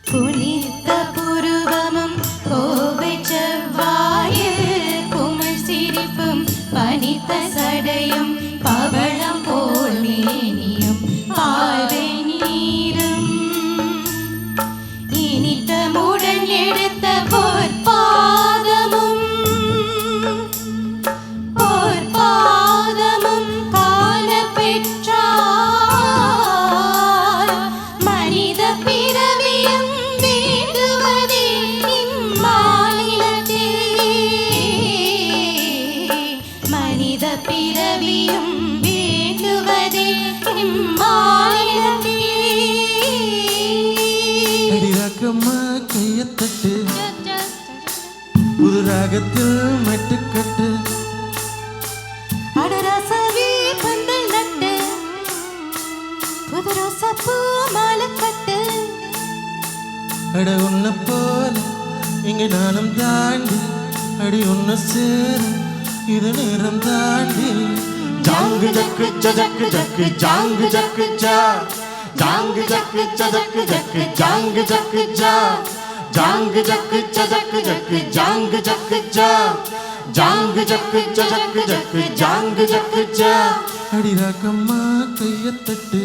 புனித்த புருவமும் கோவை செவ்வாயில் குமிழ் சிரிப்பும் பனித்த சடையும் பவளம் போல் மேனியும் பாவை நீரும் இனித்தமுடன் எடுத்த பொற்பாதமும் காண பெற்றார் மனித பிறவியும் வேண்டுவதே இம்மாநிலத்தில் மனித பிறவியும் வேண்டுவதே இம்மாநிலத்தில் அடிராக்கம்மா கையத்தட்டு புது ராகத்தில் மெட்டுக்கட்டு அடரசவே பந்தல் நட்டு புது ரோசப்பூ மாலை கட்டு அட உன்னை போல இங்க நானும் தாண்டி அடி உன்னை சேர இது நேரம் தாண்டி ஜாங்கு ஜக்கு ஜக்கு ஜக்கு ஜாங்கு ஜக்கு ஜா ஜாங்கு ஜக்கு ஜக்கு ஜக்கு ஜாங்கு ஜக்கு ஜா ஜாங்கு ஜக்கு ஜக்கு ஜக்கு ஜாங்கு ஜக்கு ஜா ஜாங்கு ஜக்கு ஜக்கு ஜக்கு ஜாங்கு ஜக்கு ஜா அடிராக்கம்மா கையத்தட்டு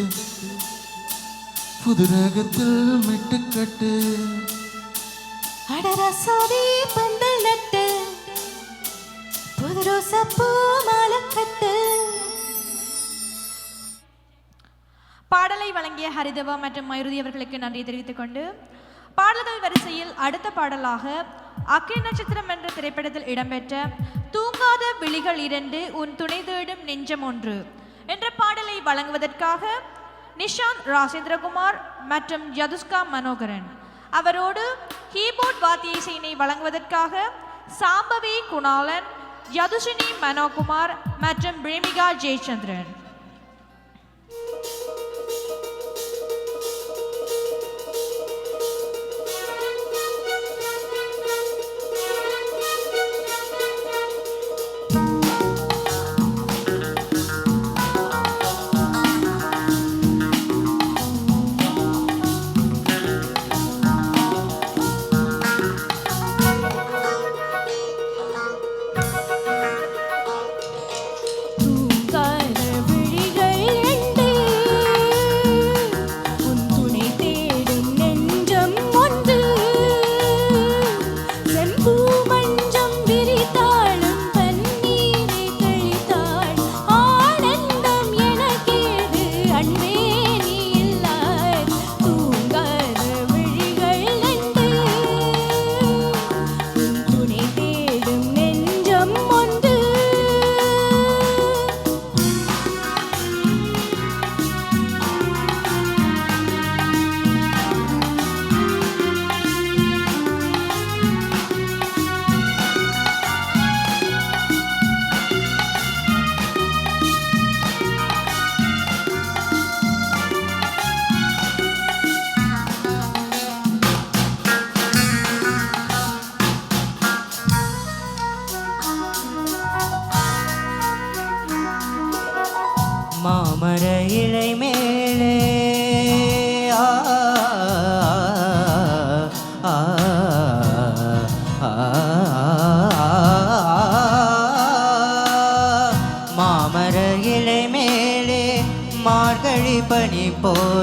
புது ராகத்தில் மெட்டுக்கட்டு அடரசவே பந்தல் நட்டு புது ரோசப்பூ மாலை கட்டு பாடலை வழங்கிய ஹரிதவா மற்றும் மயூருதி அவர்களுக்கு நன்றி தெரிவித்துக் கொண்டு பாடல்கள் வரிசையில் அடுத்த பாடலாக அக்கினி நட்சத்திரம் என்ற திரைப்படத்தில் இடம்பெற்ற தூங்காத விழிகள் 2 உன் துணை தேடும் நெஞ்சம் 1 என்ற பாடலை வழங்குவதற்காக நிஷாந்த் ராஜேந்திரகுமார் மற்றும் யதுஷ்கா மனோகரன் அவரோடு கீபோர்ட் வாத்திய இசையினை வழங்குவதற்காக சாம்பவி குணாலன், யதுஷினி மனோகுமார் மற்றும் பிரேமிகா ஜெயச்சந்திரன்.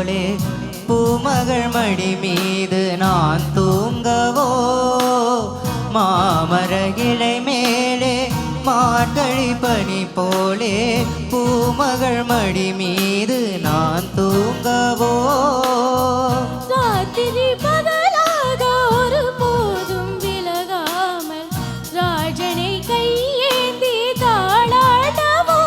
போலே பூமகள் மடி மீது நான் தூங்கவோ மாமர இலை மேலே மார்கழி பனி போலே பூமகள் மடி மீது நான் தூங்கவோ ராத்திரி பகலாக ஒரு போதும் விலகாமல் ராஜனை கையேந்தி தாளாடவோ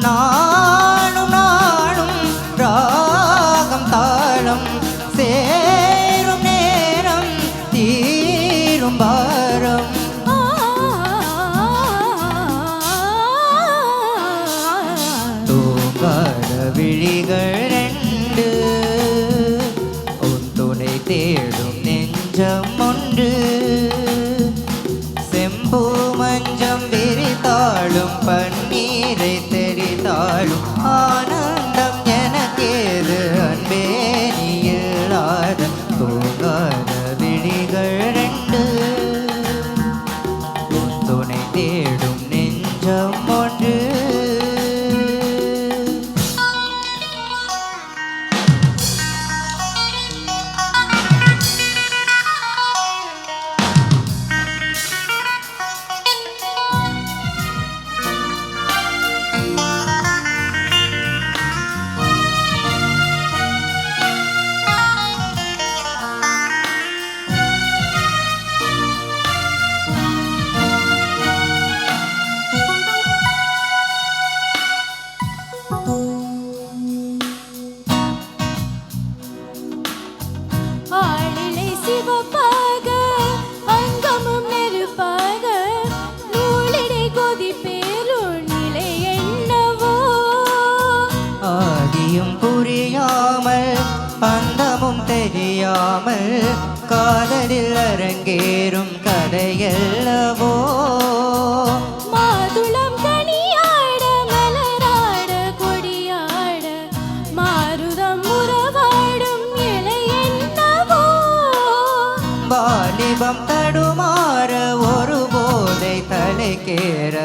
நாளும் நாளும் ராகம் தாளம் சேரும் நேரம் தீரும் பாரம் தூங்காத விழிகள் ரெண்டு உன் துணை தேடும் நெஞ்சம் ஒன்று செம்பூ மஞ்சம் விரித்தாளும் பன்னீரை தெரித்தாளும் ஆனந்தம் எனக்கேது அன்பே நீ இல்லாத தூங்காத விழிகள் ரெண்டு உன் துணை தேடும் நெஞ்சம் ஒன்று ஆளிலை சிவப்பாக அங்கமும் நெருப்பாக நூலிடை கொதிப்பேருள் நிலை என்னவோ ஆதியும் புரியாமல் அந்தமும் தெரியாமல் காதலில் அரங்கேறும் கதையல்லவோ மாதுளம் கனியாட மலராட கொடியாட மாருதம் உறவாடும் இலை என்னவோ வாலிபம் தடுமாற ஒரு போதை தலைக்கேற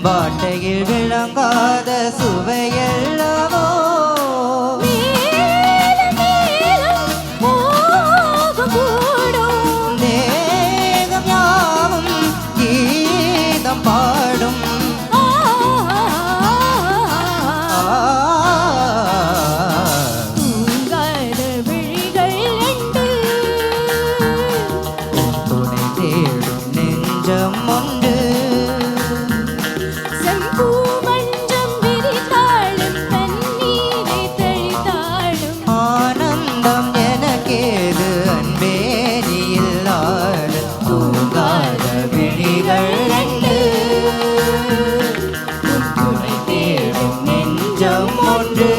பாட்டையில் விளங்காத சுவையல்லவோ மேலும் மேலும் போகக்கூடும் தேகம் யாவும் கீதம் பாடும் தூங்காத விழிகள் ரெண்டு துணை தேடும் நெஞ்சம் ஒன்று செம்பூ மஞ்சம் விரித்தாளும் தண்ணீரை தெளித்தாளும் ஆனந்தம் எனக்கேது அன்பே நீ இல்லாத தூங்காத விழிகள் ரெண்டு உன் துணை தேடும் நெஞ்சம் ஒன்று.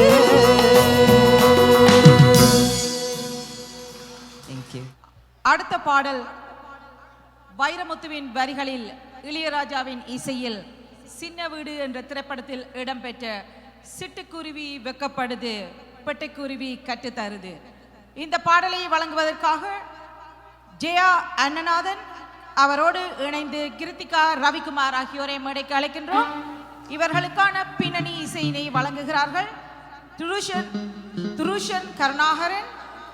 Thank you. அடுத்த பாடல் வைரமுத்துவின் வரிகளில் இளையராஜாவின் இசையில் சின்ன வீடு என்ற திரைப்படத்தில் இடம்பெற்ற சிட்டுக்குருவி வெக்கப்படுது பெட்டைக்குருவி கற்றுத்தருது. இந்த பாடலை வழங்குவதற்காக ஜெயா அன்னநாதன் அவரோடு இணைந்து கிருத்திகா ரவிக்குமார் ஆகியோரை மேடைக்கு அழைக்கின்றோம். இவர்களுக்கான பின்னணி இசையினை வழங்குகிறார்கள் துருஷன் கருணாகரன்,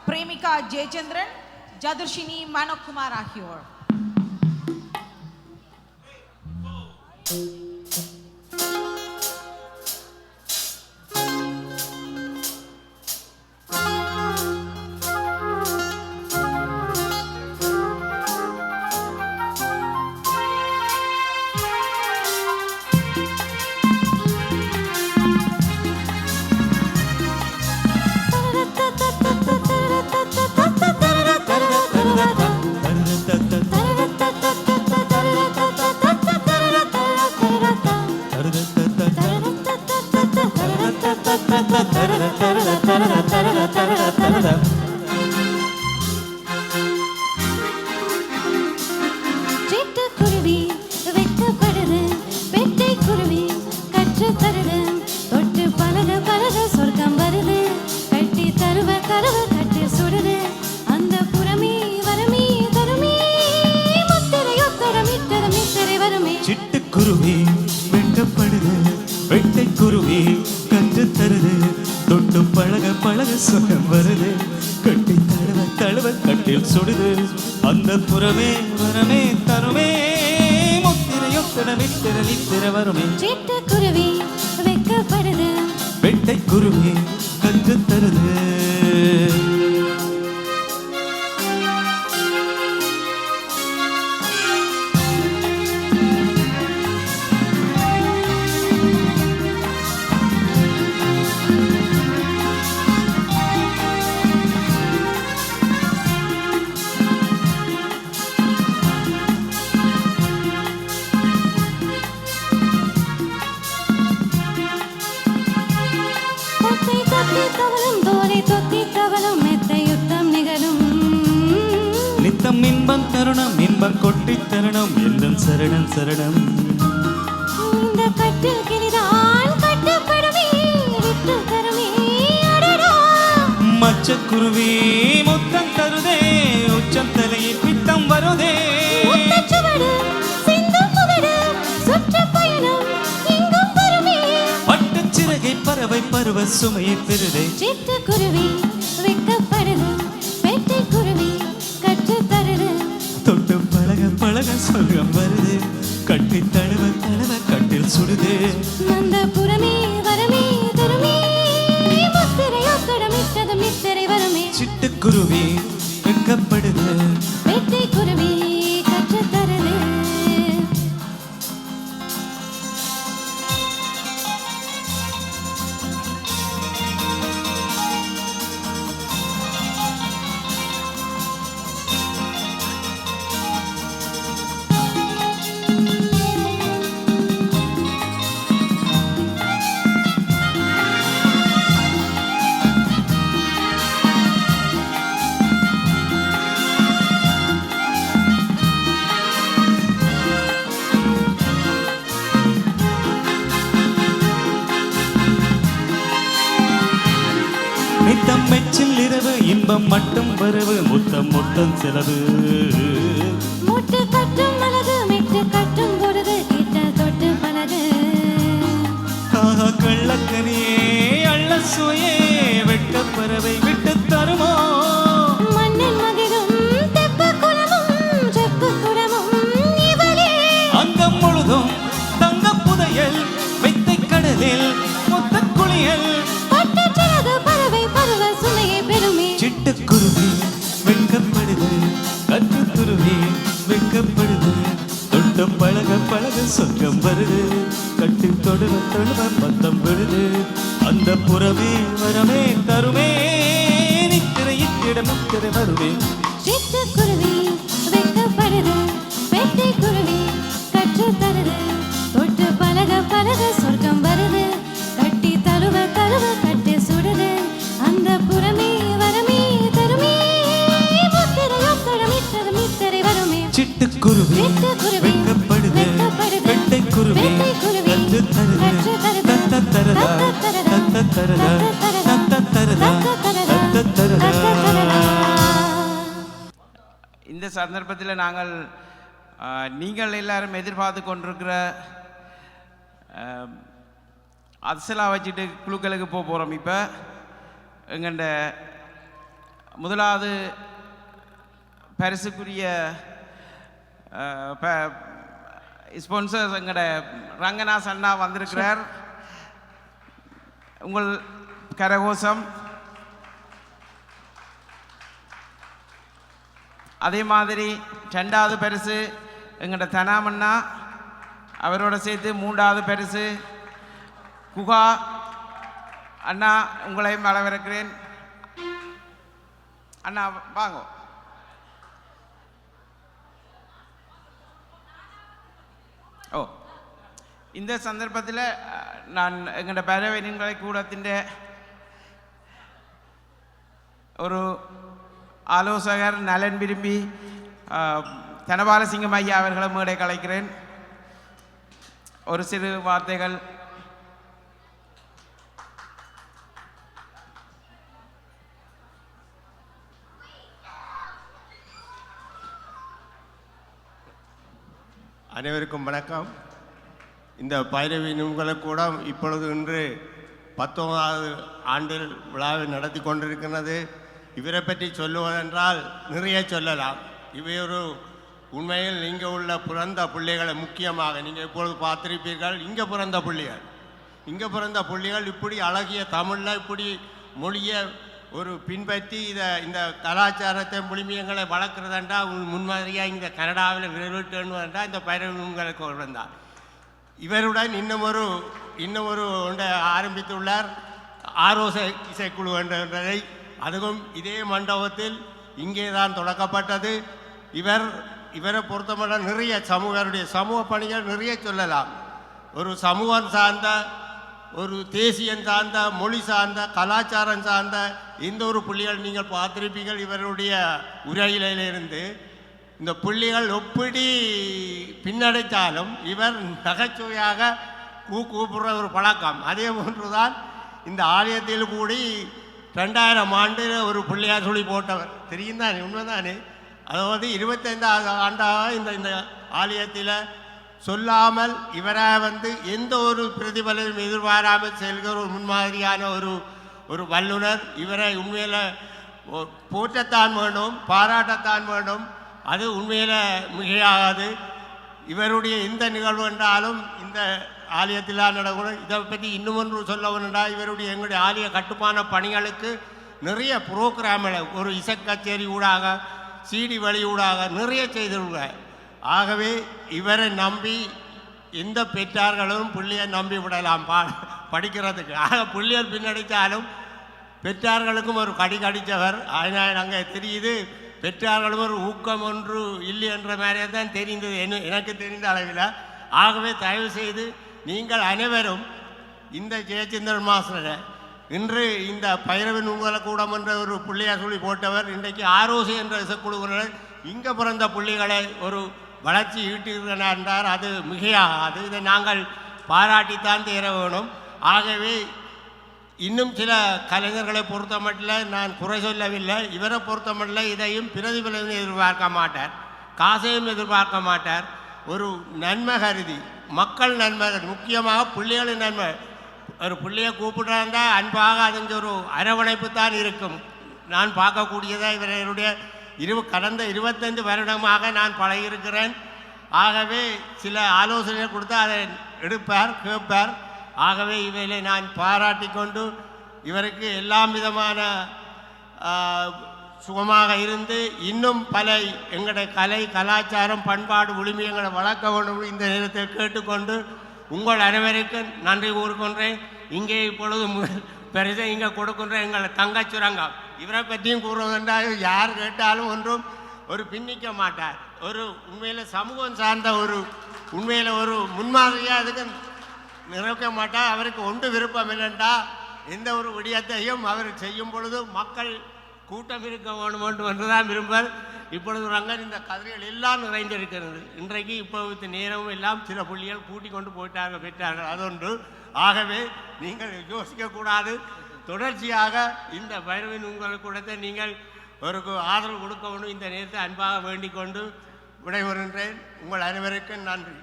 பிரேமிகா ஜெயச்சந்திரன், ஜதுர்ஷினி மனோகுமார் ஆகியோர். சிட்டுக்குருவி வெக்கப்படுது பெட்டைக்குருவி கற்றுத்தருது தொட்டு பழக பழக சொர்க்கம் வருது கட்டி தருவ தருவ கட்டி சுடுது அந்த புறமே வரமே தருமே முத்திரையொத்தரம் இட்டரம் இத்தரை வருமே சிட்டுக்குருவி வெட்டப்படுது வெட்டைக்குருவி கற்று தருது தொட்டு பழக பழக சுகம் வருது கட்டி தழுவ தழுவ கட்டில் சுடுது அந்த புறமே வரமே தருமே முத்திரையொத்தடமித்திர நித்திர வருமே சிட்டுக்குருவி வெக்கப்படுது வெட்டை குருவி கற்று தருது தொத்தை தொத்தி தவளும் தோலை தொத்தி தவளும் மெத்தை யுத்தம் நிகழும் நித்தம் இன்பம் தருணம் இன்பம் கொட்டி தருணம் எந்தன் சரணம் சரணம் இந்த கட்டில் கிளிதான் கட்டப்படுமே விட்டு தருமே அடடா மச்சக்குருவி முத்தம் தருதே உச்சம் தலையில் பித்தம் வருதே முத்தச்சுவடு சிந்தும் புகடு சுற்றுப்பயணம் இங்கும் வருமே பட்டுச் சிறகை பறவை பருவ சுமையை பெறுதே சிட்டுக்குருவி வெக்கப்படுது வெட்டை குருவி கற்று தருது தொட்டு பழக பழக சொர்க்கம் வருது கட்டி தழுவ தழுவ கட்டில் சுடுதே அந்த புறமே வரமே தருமே முத்திரையொத்தடமிட்டது மித்திரை வருமே சிட்டுக்குருவி வெக்கப்படுது வெட்டை குருவி கற்று தருது நித்தம் மெச்சில் இரவு இன்பம் மட்டும் வரவு முத்தம் முத்தம் செலவு முட்டு கட்டும் மலகு மெட்டு கட்டும் பொழுது கிட்ட தொட்டு பழகு ஆஹா கள்ளக்கனியே அள்ள சுவையே வெட்ட பறவை விட்டு தருமோ மண்ணில் மகிழும் தெப்ப குளமும் செப்பு குடமும் இவளே அங்கம் முழுதும் தங்க புதையல் வெத்தை கடலில் மொத்த குளியல் பட்டுச்சிறகு பறவை பருவ சுமையை பெறுமே சிட்டுக்குருவி வெட்கப்படுது கற்று துருவி வெட்கப்படுது தொட்ட பழக பழக சொர்க்கம் வருது கட்டி தொடுவ தொழுவ பத்தம் விடுது அந்த புறமே வரமே தருமே நித்திரை இத்திட முத்திரை வருவே சிட்டுக்குருவி வெக்கப்படுது வெட்டை குருவி கற்று தருது தொட்டு பழக பழக சொர்க்கம் வருது கட்டி தழுவ தழுவ கட்டி சுடுது அந்த புறமே வரமே தருமே முத்திரையொத்தடமிட்டது மித்திரை வருமே சிட்டுக்குருவி சிட்டுக்குருவி வெட்கப்படுது வெட்கப்படுது வெட்டை குருவி வெட்டை குருவி கற்று தருது கற்று தருது தத்த தருதா தத்த தருதா தத்த தருதா தத்த தருதா இந்த சந்தர்ப்பத்தில் நாங்கள் நீங்கள் எல்லாரும் எதிர்பார்த்து கொண்டிருக்கிற அசலாக வச்சுட்டு குழுக்களுக்கு போக போகிறோம். இப்போ எங்கள்ட முதலாவது பரிசுக்குரிய ஸ்பான்சர்ஸ் எங்கட ரங்கநாத் அண்ணா வந்திருக்கிறார். உங்கள் கரகோஷம். அதே மாதிரி ரெண்டாவது பரிசு எங்கள்ட தனாமண்ணா, அவரோட சேர்த்து மூன்றாவது பரிசு குகா அண்ணா, உங்களையும் வரவேற்கிறேன். அண்ணா வாங்க. ஓ, இந்த சந்தர்ப்பத்தில் நான் எங்களோட பரவனின்களை கூடத்தின் ஒரு ஆலோசகர் நலன் விரும்பி தனபாலசிங்கம் ஐயா அவர்களை மேடை கலைக்கிறேன். ஒரு சிறு வார்த்தைகள். அனைவருக்கும் வணக்கம். இந்த பைரவி நுண்கலை கூடம் இப்பொழுது இன்று 19வது ஆண்டு விழாவை நடத்தி கொண்டிருக்கிறது. இவரை பற்றி சொல்லுவதென்றால் நிறைய சொல்லலாம். இவை ஒரு உண்மையில் இங்கே உள்ள பிறந்த பிள்ளைகளை முக்கியமாக நீங்கள் இப்பொழுது பார்த்திருப்பீர்கள். இங்கே பிறந்த பிள்ளைகள் இப்படி அழகிய தமிழில் இப்படி மொழியை ஒரு பின்பற்றி இந்த கலாச்சாரத்தை முழுமையங்களை வளர்க்குறதுண்டா முன்மாதிரியாக இந்த கனடாவில் விரைவிட்டுன்றா இந்த பயிர்களுக்கு வந்தார். இவருடன் இன்னும் ஒரு ஒன்றை ஆரம்பித்துள்ளார், ஆரோச இசைக்குழு என்றதை. அதுவும் இதே மண்டபத்தில் இங்கே தான் தொடக்கப்பட்டது. இவரை பொறுத்தமட்ட நிறைய சமூக பணிகள் நிறைய சொல்லலாம். ஒரு சமூகம் சார்ந்த, ஒரு தேசியம் சார்ந்த, மொழி சார்ந்த, கலாச்சாரம் சார்ந்த எந்த ஒரு புள்ளிகள் நீங்கள் பார்த்திருப்பீர்கள். இவருடைய உரையிலிருந்து இந்த புள்ளிகள் எப்படி பின்னடைத்தாலும் இவர் நகைச்சுவையாக கூப்பிடுற ஒரு பழக்கம். அதே போன்றுதான் இந்த ஆலயத்தில் கூடி 2000 ஆண்டு ஒரு பிள்ளையார் சொல்லி போட்டவர் தெரியும் தானே, உண்மைதானே? அதாவது 25 ஆண்டாக இந்த ஆலயத்தில் சொல்லாமல் இவராக எந்த ஒரு பிரதிபலனும் எதிர்பாராமல் செல்கிற ஒரு முன்மாதிரியான ஒரு வல்லுனர். இவரை உண்மையில் போற்றத்தான் வேண்டும், பாராட்டத்தான் வேண்டும். அது உண்மையில் மிகையாகாது. இவருடைய எந்த நிகழ்வு என்றாலும் இந்த ஆலயத்தில் நடக்கணும். இதை பற்றி இன்னும் ஒன்று சொல்ல வேணுண்டா, எங்களுடைய ஆலய கட்டுமான பணிகளுக்கு நிறைய புரோகிராம்களை ஒரு இசை கச்சேரி ஊடாக, CD வழி ஊடாக நிறைய செய்திருக்கிறார். ஆகவே இவரை நம்பி எந்த பெற்றார்களும் பிள்ளையை நம்பி விடலாம் படிக்கிறதுக்கு. ஆக பிள்ளைகள் பின்னடித்தாலும் பெற்றார்களுக்கும் ஒரு கடித்தவர். அதனால் அங்கே தெரியுது பெற்றார்களும் ஒரு ஊக்கம் ஒன்று இல்லை என்ற மாதிரியே தான் தெரிந்தது எனக்கு தெரிந்த அளவில். ஆகவே தயவு செய்து நீங்கள் அனைவரும் இந்த ஜெயச்சந்திரன் மாஸ்டரை இன்று இந்த பைரவன் உங்கலக்கூடம் என்ற ஒரு பிள்ளையார் சொல்லி போட்டவர், இன்றைக்கு ஆரோசி என்ற இசைக்குழுவினர் இங்கே பிறந்த புள்ளிகளை ஒரு வளர்ச்சி ஈட்டுகிறார் என்றார். அது மிகையாகாது. இதை நாங்கள் பாராட்டித்தான் தேர வேணும். ஆகவே இன்னும் சில கலைஞர்களை பொறுத்தமட்டில் நான் குறை சொல்லவில்லை. இவரை பொறுத்தமட்டில் இதையும் பிரதிபலனை எதிர்பார்க்க மாட்டார், காசையும் எதிர்பார்க்க மாட்டார். ஒரு நன்மை கருதி, மக்கள் நன்மை, முக்கியமாக பிள்ளைகளின் நன்மை. ஒரு பிள்ளையை கூப்பிடுறாங்க அன்பாக அதுங்க ஒரு அரவணைப்பு தான் இருக்கும். நான் பார்க்கக்கூடியதாக இவருடைய கடந்த 25 வருடமாக நான் பழகியிருக்கிறேன். ஆகவே சில ஆலோசனை கொடுத்து அதை எடுப்பார், கேட்பார். ஆகவே இவைகளை நான் பாராட்டி கொண்டு இவருக்கு எல்லா விதமான சுகமாக இருந்து இன்னும் பல எங்களுடைய கலை, கலாச்சாரம், பண்பாடு, உரிமையங்களை வளர்க்க வேண்டும் இந்த நேரத்தில் கேட்டுக்கொண்டு உங்கள் அனைவருக்கும் நன்றி கூறுகின்றேன். இங்கே இப்பொழுது பெருசை இங்கே கொடுக்கின்ற எங்கள் தங்கச் சுரங்கம், இவரை பற்றியும் கூறுவதென்றால் யார் கேட்டாலும் ஒன்றும் ஒரு பின்னிக்க மாட்டார். ஒரு உண்மையில் சமூகம் சார்ந்த உண்மையில் ஒரு முன்மாதிரியாக அதுக்கு நிறைக்க மாட்டார். அவருக்கு ஒன்று விருப்பம் இல்லைண்டா எந்த ஒரு விடயத்தையும் அவர் செய்யும் பொழுது மக்கள் கூட்டம் இருக்க வேண்டும் என்று தான் விரும்புவார். இப்பொழுது ரங்கன் இந்த கதிரைகள் எல்லாம் நிறைந்திருக்கிறது. இன்றைக்கு இப்போது நேரமும் எல்லாம் சில புள்ளிகள் கூட்டி கொண்டு பெற்றார்கள். அதொன்று. ஆகவே நீங்கள் யோசிக்கக்கூடாது. தொடர்ச்சியாக இந்த பைரவன் உங்களுக்கு கூடத்தை நீங்கள் ஒரு ஆதரவு கொடுக்க வேண்டும். இந்த நேரத்தை அன்பாக வேண்டிக் கொண்டு விடைபெறுகின்றேன். உங்கள் அனைவருக்கும் நன்றி.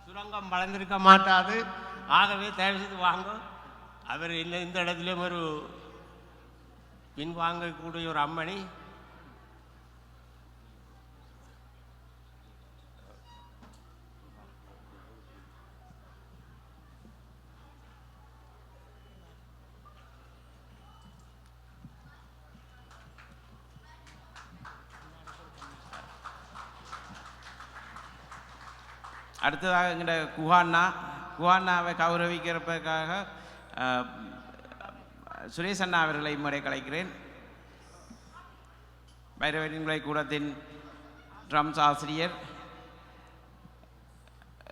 சுரங்கம் வளர்ந்திருக்க மாட்டாது. ஆகவே தயவு செய்து வாங்க. அவர் இந்த இடத்துலையும் ஒரு பின்வாங்கக்கூடிய ஒரு அம்மணி. அடுத்ததாக எங்கள்ட குஹானாவை கௌரவிக்கிறதுக்காக சுரேஷ் அண்ணா அவர்களை இம்முறை கலைக்கிறேன். பைரவனின் கூடத்தின் ட்ரம்ஸ் ஆசிரியர்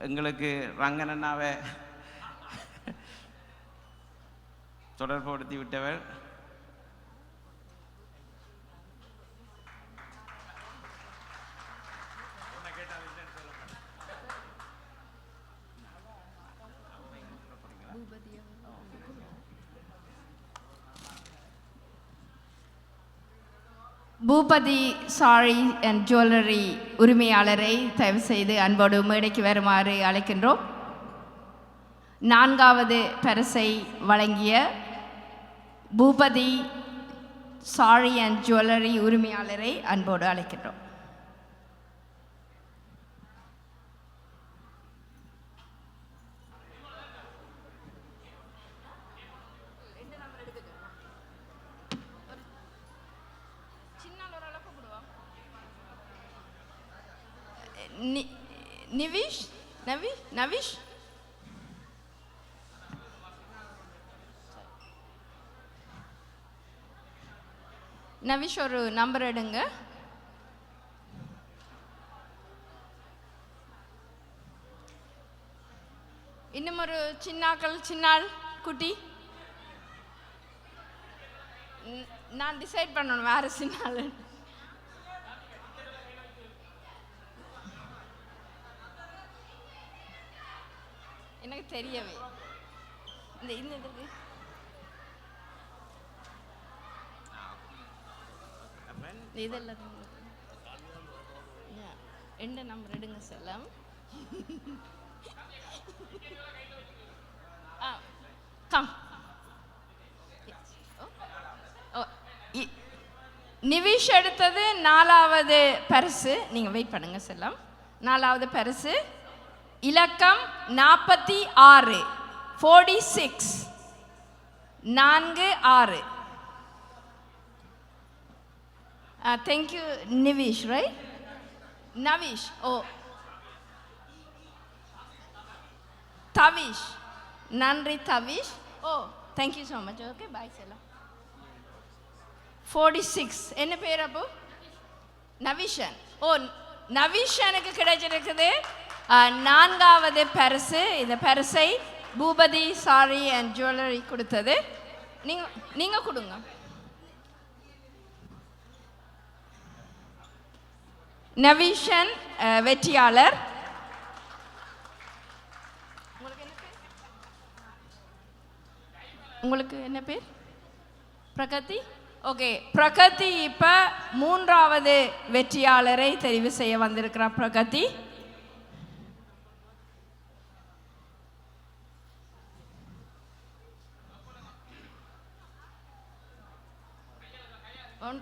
எங்களுக்கு ரங்கன் அண்ணாவை தொடர்புபடுத்தி விட்டவர். பூபதி சாரி அண்ட் ஜுவல்லரி உரிமையாளரை தயவு செய்து அன்போடு மேடைக்கு வருமாறு அழைக்கின்றோம். 4வது பரிசை வழங்கிய பூபதி சாரி அண்ட் ஜுவல்லரி உரிமையாளரை அன்போடு அழைக்கின்றோம். நிவிஷ் நவிஷ் நவிஷ் ஒரு நம்பர் எடுங்க. இன்னும் ஒரு சின்னாள் குட்டி நான் டிசைட் பண்ணணும் வேற சின்னாள். எனக்கு தெரியவே இந்த இதெல்லாம் எந்த நம்பர் எடுங்க செல்லம். நிவிஷ் எடுத்தது 4வது பரிசு. நீங்க வெயிட் பண்ணுங்க செல்லம். 4வது பரிசு இலக்கம் 46 46 46. Thank you Nivish, right? Navish. Oh, Tavish. Nandri Tavish. Oh, thank you so much. Okay, bye Sela. 46 என்ன பேர் அப்போ? நவிஷன். ஓ, நவிஷனுக்கு கிடைச்சிருக்குது 4வது பரிசு. இந்த பரிசை பூபதி சாரி அண்ட் ஜுவல்லரி கொடுத்தது. நீங்க கொடுங்க. நவிஷன் வெற்றியாளர். உங்களுக்கு என்ன பேர்? பிரகதி. ஓகே, பிரகதி இப்ப 3வது வெற்றியாளரை தெரிவு செய்ய வந்திருக்கிறார். பிரகதி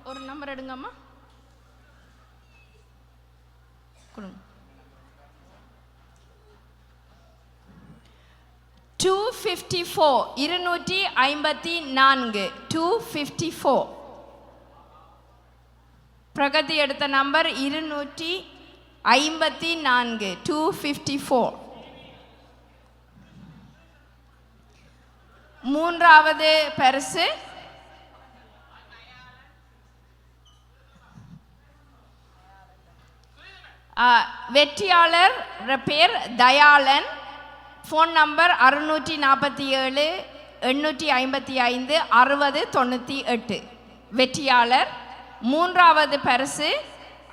ஒரு நம்பர் எடுங்கம்மா. கொடுங்க. 254 254 254. பிரகதி எடுத்த நம்பர் 254 254. 3வது பரிசு வெற்றியாளர் பேர் தயாளன். Phone number 647 855 60 98. வெற்றியாளர். 3வது பரிசு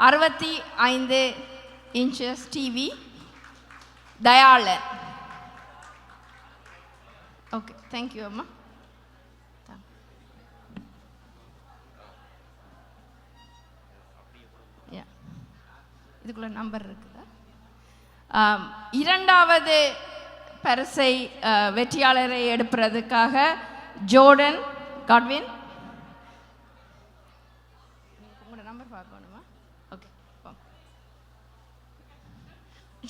65 inches TV Dayalan. Okay, thank you அம்மா. இதுக்குள்ள நம்பர் இருக்குதா? 2வது பரிசை வெற்றியாளரை எடுப்பதற்காக ஜோர்டன் காட்வின். உங்களோட நம்பர் பார்க்கணுமா? ஓகே,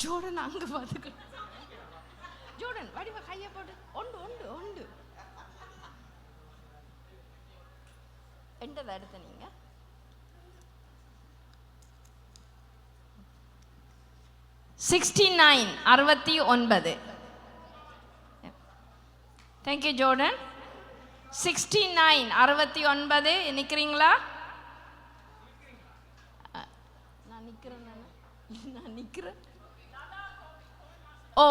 ஜோர்டன் அங்க பார்த்துக்க. ஜோர்டன் வடிவ கையை போட்டு ஒண்டு ஒண்டு ஒண்டு எண்டதை எடுத்த நீங்க 69 69. Thank you Jordan. 69 69 நிற்கிறீங்களா? நான் நிற்கிறேன். ஓ,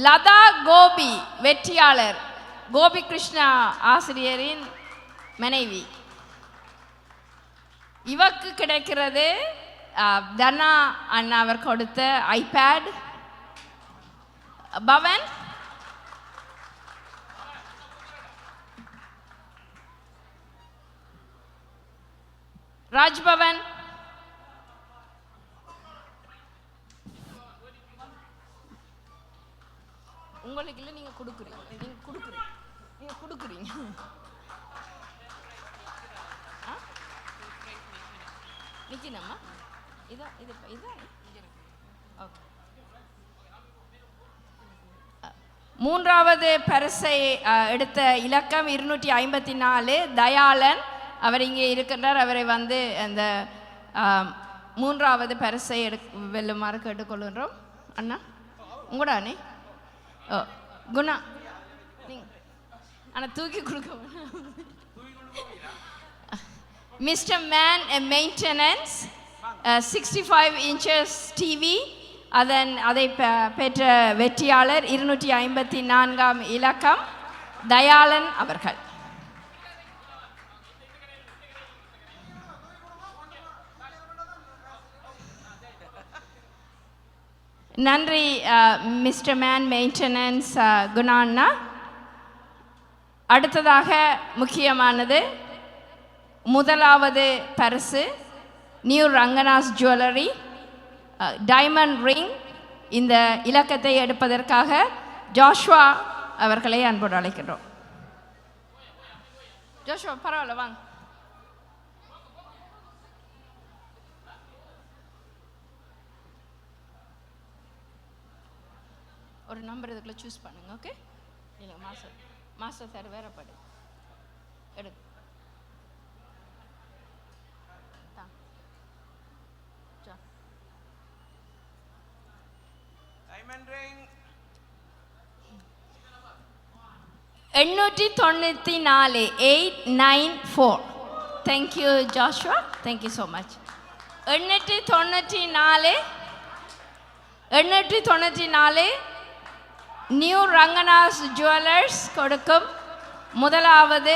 லதா கோபி வெற்றியாளர், கோபி கிருஷ்ணா ஆசிரியரின் மனைவி. இவக்கு கிடைக்கிறது தனா அண்ணா அவர் கொடுத்த ஐபேட். பவன், ராஜ்பவன், உங்களுக்கு இல்லை, நீங்க கொடுக்குறீங்க. நிக்கினம்மா, இதான் ஓகே. மூன்றாவது பரிசை எடுத்த இலக்கம் 254 தயாளன். அவர் இங்கே இருக்கின்றார். அவரை வந்து அந்த மூன்றாவது பரிசை வெல்லுமாறு கேட்டுக்கொள்கின்றோம். அண்ணா உங்களோட அண்ணே. ஓ, குணா நீங்க ஆனால் தூக்கி கொடுக்க mister man maintenance 65 inches TV. அதை பெற்ற வெற்றியாளர் 254ஆம் இலக்கம் தயாளன் அவர்கள். நன்றி மிஸ்டர் மேன் மெயின்டெனன்ஸ் குணாண்ணா. அடுத்ததாக முக்கியமானது முதலாவது பரிசு new Ranganas jewellery diamond ring. இந்த இலக்கத்தை எடுப்பதற்காக ஜோஷ்வா அவர்களை அன்போடு அழைக்கின்றோம். ஜோஷ்வா பரவாயில்ல வாங்க. ஒரு நம்பர் இதுக்குள்ள சூஸ் பண்ணுங்க. ஓகே, இல்லை மாஸ்டர் சார் வேறப்படு எடு. 894 894. Thank you Joshua, thank you so much. 894 new Ranganas jewellers கொடுக்கும் முதலாவது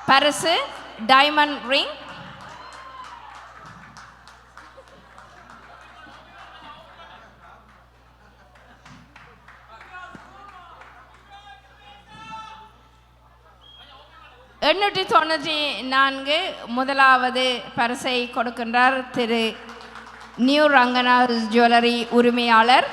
பரிசு டைமண்ட் ரிங். முதலாவது பரிசை கொடுக்கின்றார் திரு நியூ ரங்கநாஸ் ஜுவல்லரி உரிமையாளர்.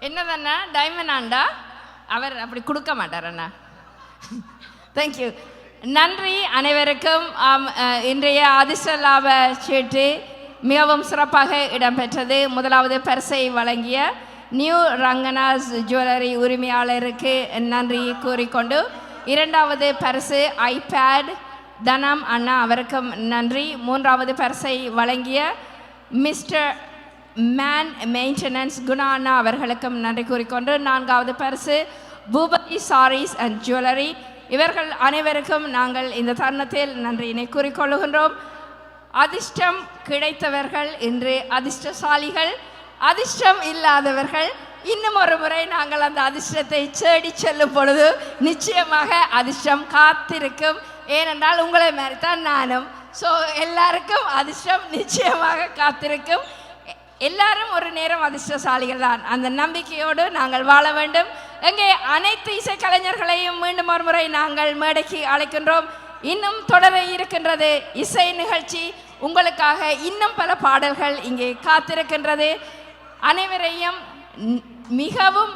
என்னதண்ணா டைமண்ட் ஆண்டா அவர் அப்படி கொடுக்க மாட்டார் அண்ணா. தேங்க்யூ, நன்றி அனைவருக்கும். இன்றைய அதிர்ஷ்ட லாப சீட்டு மிகவும் சிறப்பாக இடம்பெற்றது. முதலாவது பரிசை வழங்கிய நியூ ரங்கநாஸ் ஜுவல்லரி உரிமையாளருக்கு நன்றி கூறிக்கொண்டு, இரண்டாவது பரிசு ஐபேட் தனம் அண்ணா அவருக்கும் நன்றி. மூன்றாவது பரிசை வழங்கிய மிஸ்டர் மேன் மெயின்டெனன்ஸ் குணா அண்ணா அவர்களுக்கும் நன்றி கூறிக்கொண்டு, நான்காவது பரிசு பூபதி சாரீஸ் அண்ட் ஜுவல்லரி. இவர்கள் அனைவருக்கும் நாங்கள் இந்த தருணத்தில் நன்றியினை கூறிக்கொள்ளுகின்றோம். அதிர்ஷ்டம் கிடைத்தவர்கள் இன்று அதிர்ஷ்டசாலிகள், அதிர்ஷ்டம் இல்லாதவர்கள் இன்னும் ஒரு முறை நாங்கள் அந்த அதிர்ஷ்டத்தை தேடி செல்லும் பொழுது நிச்சயமாக அதிர்ஷ்டம் காத்திருக்கும். ஏனென்றால் உங்களை மாதிரி தான் நானும். ஸோ எல்லாருக்கும் அதிர்ஷ்டம் நிச்சயமாக காத்திருக்கும். எல்லாரும் ஒரு நேரம் அதிர்ஷ்டசாலிகள் தான். அந்த நம்பிக்கையோடு நாங்கள் வாழ வேண்டும். எங்கே அனைத்து இசைக்கலைஞர்களையும் மீண்டும் ஒரு முறை நாங்கள் மேடைக்கு அழைக்கின்றோம். இன்னும் தொடர இருக்கின்றது இசை நிகழ்ச்சி. உங்களுக்காக இன்னும் பல பாடல்கள் இங்கே காத்திருக்கின்றது. அனைவரையும் மிகவும்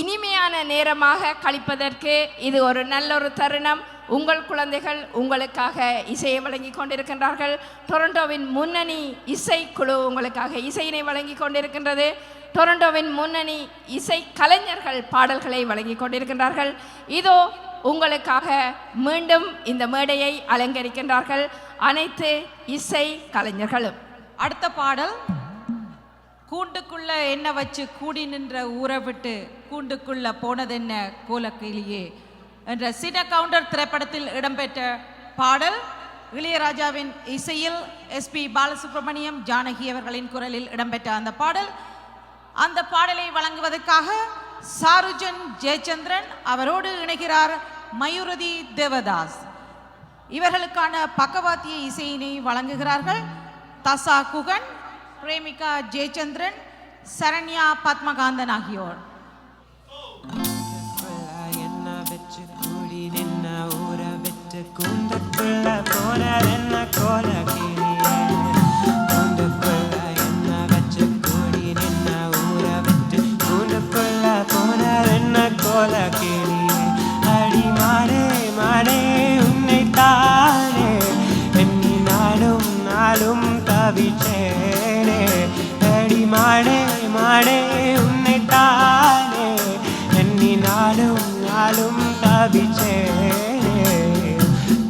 இனிமையான நேரமாக கழிப்பதற்கு இது ஒரு நல்ல ஒரு தருணம். உங்கள் குழந்தைகள் உங்களுக்காக இசையை வழங்கி கொண்டிருக்கின்றார்கள். டொரண்டோவின் முன்னணி இசைக்குழு உங்களுக்காக இசையினை வழங்கி கொண்டிருக்கின்றது. டொரண்டோவின் முன்னணி இசை கலைஞர்கள் பாடல்களை வழங்கி கொண்டிருக்கின்றார்கள். இதோ உங்களுக்காக மீண்டும் இந்த மேடையை அலங்கரிக்கின்றார்கள் அனைத்து இசை கலைஞர்களும். அடுத்த பாடல் கூண்டுக்குள்ள என்ன வச்சு கூடி நின்ற ஊரை விட்டு கூண்டுக்குள்ள போனதென்ன கோலக்கிளியே என்ற சின்ன கவுண்டர் திரைப்படத்தில் இடம்பெற்ற பாடல். இளையராஜாவின் இசையில் SP பாலசுப்ரமணியம் ஜானகி அவர்களின் குரலில் இடம்பெற்ற அந்த பாடல். அந்த பாடலை வழங்குவதற்காக சாருஜன் ஜெயச்சந்திரன் அவரோடு இணைகிறார் மயூரதி தேவதாஸ். இவர்களுக்கான பக்கவாத்திய இசையினை வழங்குகிறார்கள் தசா குகன், பிரேமிகா ஜெயச்சந்திரன், சரண்யா பத்மகாந்தன் ஆகியோர்.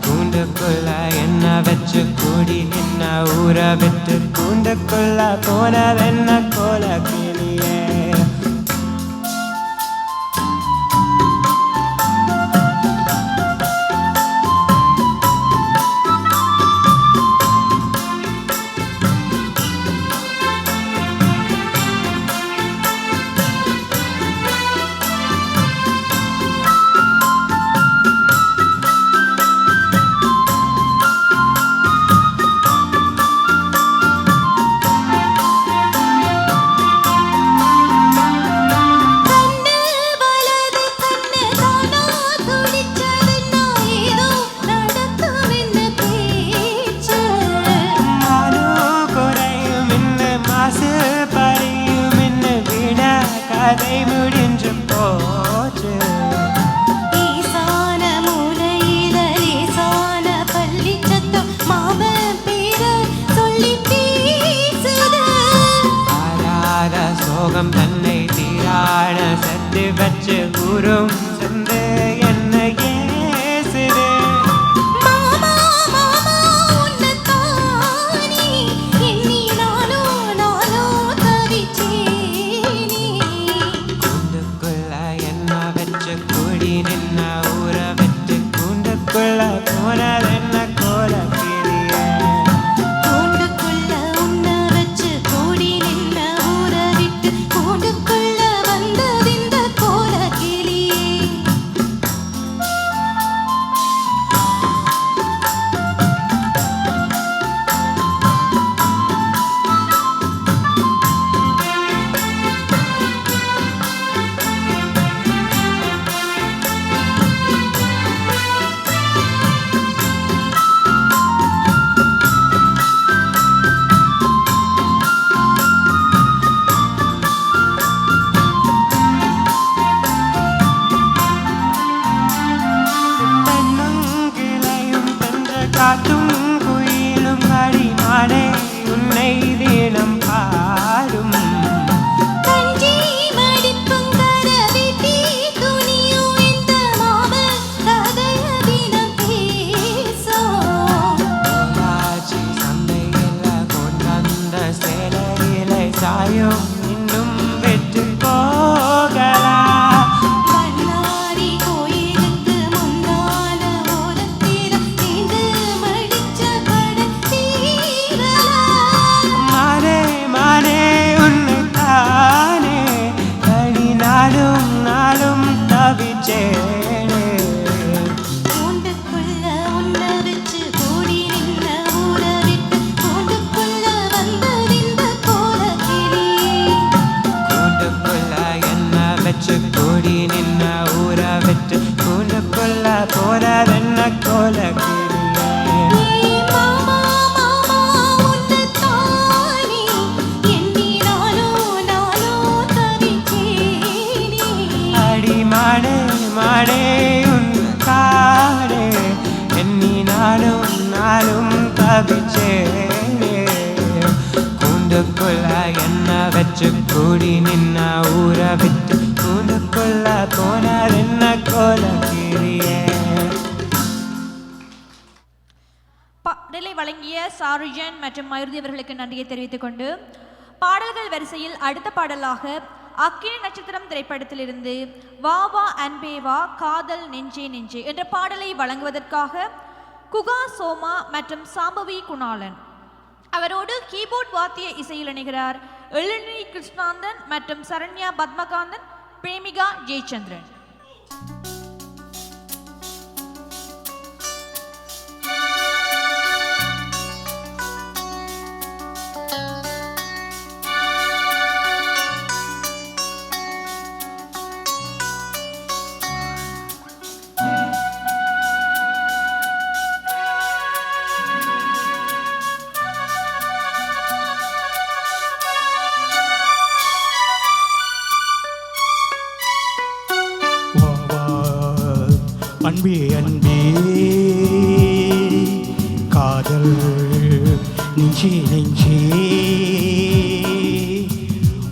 கூண்டுக்குள்ள என்ன வச்சு கூடி நின்ன ஊரை விட்டு கூண்டுக்குள்ள போனதென்ன கோலக்கிளியே. கதை முடிஞ்சு போச்சு. ஈசான மூலையில ஈசான பள்ளி சத்தம் மாமன் பேர சொல்லி பேசுது. ஆராத சோகம் தன்னை தீராட சத்து வச்சு ஊரும் சென்று என்ன ஏசுது. மாமா மாமா உன்னை தானே எண்ணி நானும் தவிச்சே. கூடி நின்ன ஊரை விட்டு கூண்டுக்குள்ள போனதென்ன கோலக்கிளியே. கூண்டுக்குள்ள உன்னை வச்சு கூடி நின்ன ஊரை விட்டு கூண்டுக்குள்ள வந்ததிந்த கோலக்கிளியே. காத்தும் குயிலும் அடிமானே உன்னை தினம் பாடும். கஞ்சி மடிப்பும் கரவிட்டி துணியும் இந்த மாமன் கதைய தினம் பேசும். காட்சி சந்தையில கொண்டாந்த சேலையில சாயும் இன்னும் வெற்றி போகலாம். கூண்டுக்குள்ள உன்னை வச்சு கூடி நின்ன ஊரை விட்டு கூண்டுக்குள்ள வந்ததிந்த கோலக்கிளியே. கூண்டுக்குள்ள என்ன வச்சு கூடி நின்ன ஊரை விட்டு கூண்டுக்குள்ள போனதென்ன கோலக்கிளியே. மாமா மாமா உன்னை தானே எண்ணி நானும் தவிச்சேனே. அடி மாடே மாடே உன் காடே எண்ணி நானும் தவிச்சேனே. கூண்டு கூண்டுக்குள்ள என்ன வச்சு கூடி நின்ன ஊற விட்டு கூண்டுக்குள்ள போனார் என்ன கோல கிளியே. பாடலை வழங்கிய சாருஜன் மற்றும் மயூர்தி அவர்களுக்கு நன்றியை தெரிவித்துக் கொண்டு பாடல்கள் வரிசையில் அடுத்த பாடலாக அக்கினி நட்சத்திரம் திரைப்படத்திலிருந்து வா வா அன்பே வா காதல் நெஞ்சே நெஞ்சே என்ற பாடலை வழங்குவதற்காக குகா சோமா மற்றும் சாம்பவி குணாலன். அவரோடு கீபோர்ட் வாத்திய இசையில் இணைகிறார் எழினி கிருஷ்ணாந்தன் மற்றும் சரண்யா பத்மகாந்தன், பிரேமிகா ஜெயச்சந்திரன். அன்பே அன்பே காதல் நெஞ்சே நெஞ்சே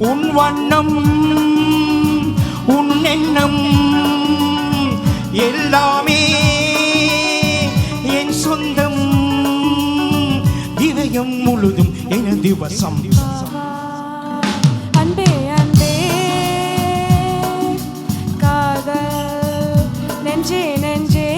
உன் வண்ணம் உன் எண்ணம் எல்லாமே என் சொந்தம், இதயம் முழுதும் எனது வசம். அன்பே அன்பே காதல் நெஞ்சே நெஞ்சே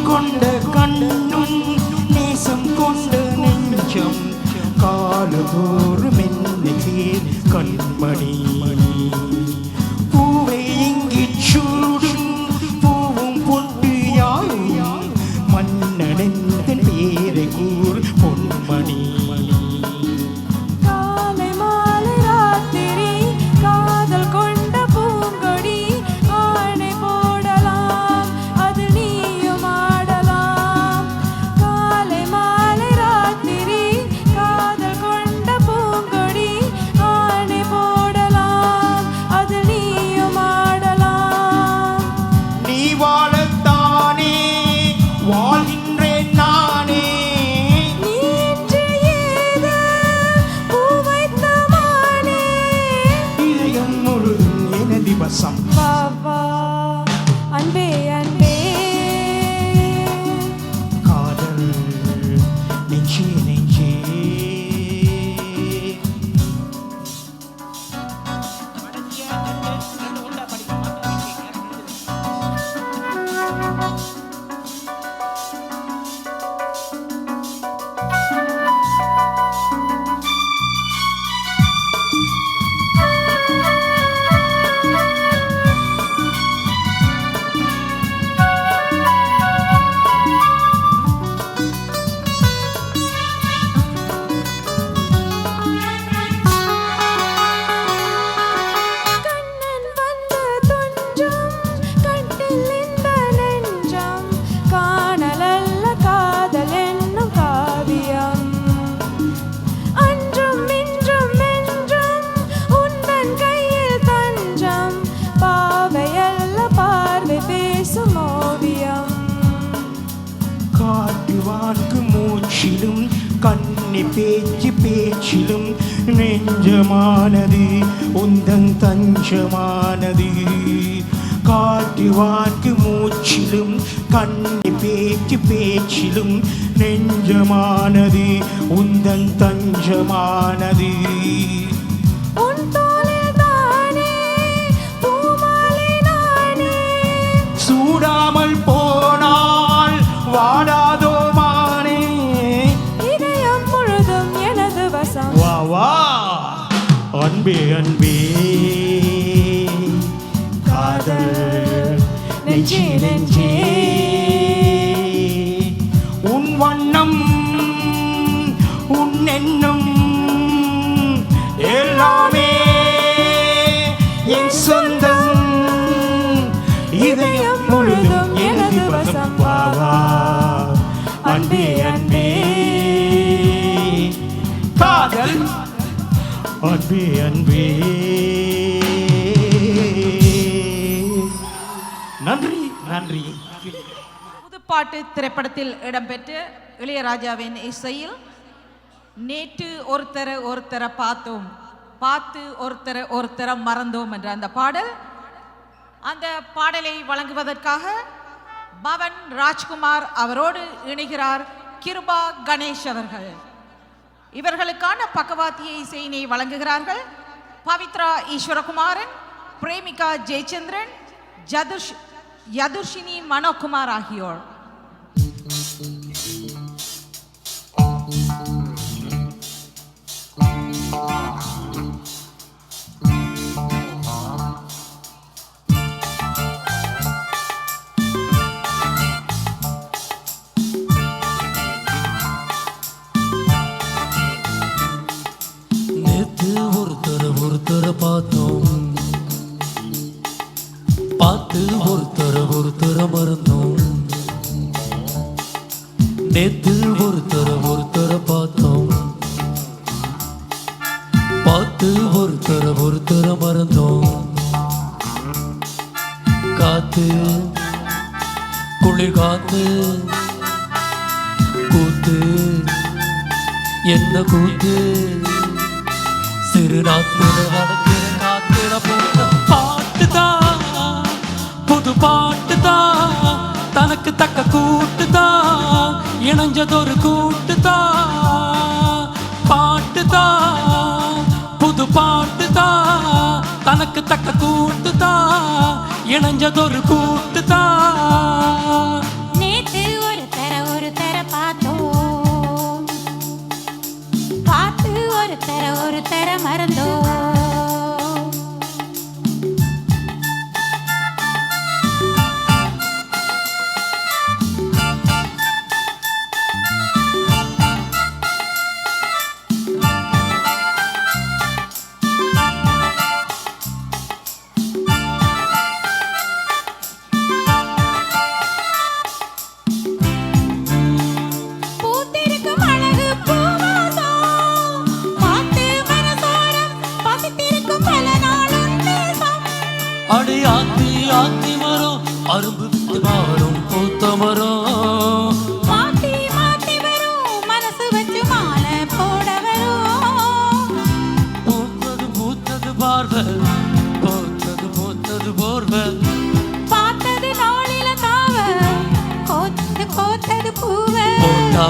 கொண்ட கண்ணும் நேசம் கொண்ட நெஞ்சம் காலதோறும் என்னை சேர் கண்மணி. பூவை இங்கிச் சூடும் பூவும் பொட்டு யாரும் மன்னனின் பேரை கூர் பொன்மணி. காலை மாலை ராத்திரி காதல் கொண்ட பூங்கொடி ஆணை போடலாம் அது நீயும் ஆடலாம். காலை மாலை ராத்திரி காதல் கொண்ட பூங்கொடி ஆணை போடலாம் அது நீயும் ஆடலாம். நீ வாழத்தானே வாழ்கின்றேன் நானே, நீ இன்று ஏது பூ வைத்த மானே. இதயம் முழுதும் எனது வசம். வா வா அன்பே அன்பே காதல் நெஞ்சே நெஞ்சே கண்ணன் வந்து துஞ்சும் கட்டில் இந்த நெஞ்சம் காணலல்ல காதல் என்னும் காவியம். அன்றும் இன்றும் என்றும் உந்தன் கையில் தஞ்சம் பாவையல்ல பார்வை பேசும் ஓவியம். காட்டு வாக்கு மூச்சிலும் கண்ணி பேச்சு பேச்சிலும் நெஞ்சமானது உந்தன் தஞ்சமானது. காட்டு வாக்கு மூச்சிலும் கண்ணி பேச்சு பேச்சிலும் நெஞ்சமானது உந்தன் தஞ்சமானது. உன் தோளில் தானே பூமாலை நானே. சூடாமல் போனால் வாடாதோ மானே, இதயம் முழுதும் எனது வசம். வா வா அன்பே அன்பே காதல் நெஞ்சே நெஞ்சே உள்ளம் உன்னென்னும் எல்லாமே என் சொந்தம் இதயம் முழுதும் எனது வசம் பாவா அன்பே அன்பே காதல் அன்பே அன்பே. நன்றி நன்றி. புதுப்பாட்டு திரைப்படத்தில் இடம்பெற்ற இளையராஜாவின் இசையில் நேற்று ஒருத்தரை பார்த்தோம், பார்த்து ஒருத்தரை மறந்தோம் என்ற அந்த பாடல். அந்த பாடலை வழங்குவதற்காக பவன் ராஜ்குமார் அவரோடு இணைகிறார் கிருபா கணேஷ் அவர்கள். இவர்களுக்கான பக்கவாத்திய இசையினை வழங்குகிறார்கள் பவித்ரா ஈஸ்வரகுமாரன், பிரேமிகா ஜெயச்சந்திரன், யதுர்ஷினி மனோகுமார் ஆகியோர். நேத்து ஒருத்தரை பார்த்தோம், பார்த்து ஒருத்தரை மறந்தோம். நேத்து ஒருத்தரை பார்த்தோம், பார்த்து ஒருத்தரை மறந்தோம். காத்து குளிர் காத்து கூத்து என்ன கூத்து சிறு நாத்துல நடக்கிற காத்துல போட்ட பாட்டுதான், புது பாட்டுதான், தனக்கு தக்க கூட்டுதான், இணைஞ்சதொரு கூட்டுதான். பாட்டுதான் புது பாட்டுதான், தனக்கு தக்க கூட்டுதான், இணைஞ்சதொரு கூட்டுதான். நேத்து ஒருத்தரை பார்த்தோம், பார்த்து ஒருத்தரை மறந்தோம். பூத்திருக்கும் அழகு பூவாசம், பார்த்து மனசோரம் பசித்திருக்கும் பல நாளும் நேசம். அடி ஆத்தி ஆத்தி மரம் அரும்பு விட்டு மாறும் பூத்த மரம். மாத்தி மாத்தி வரும் மனசு வச்சு மாலை போட வரும். பூத்தது பூத்தது பார்வை, பூத்தது போர்வை. பார்த்தது நாளில தாவ, கோத்தது பூவ. போட்டா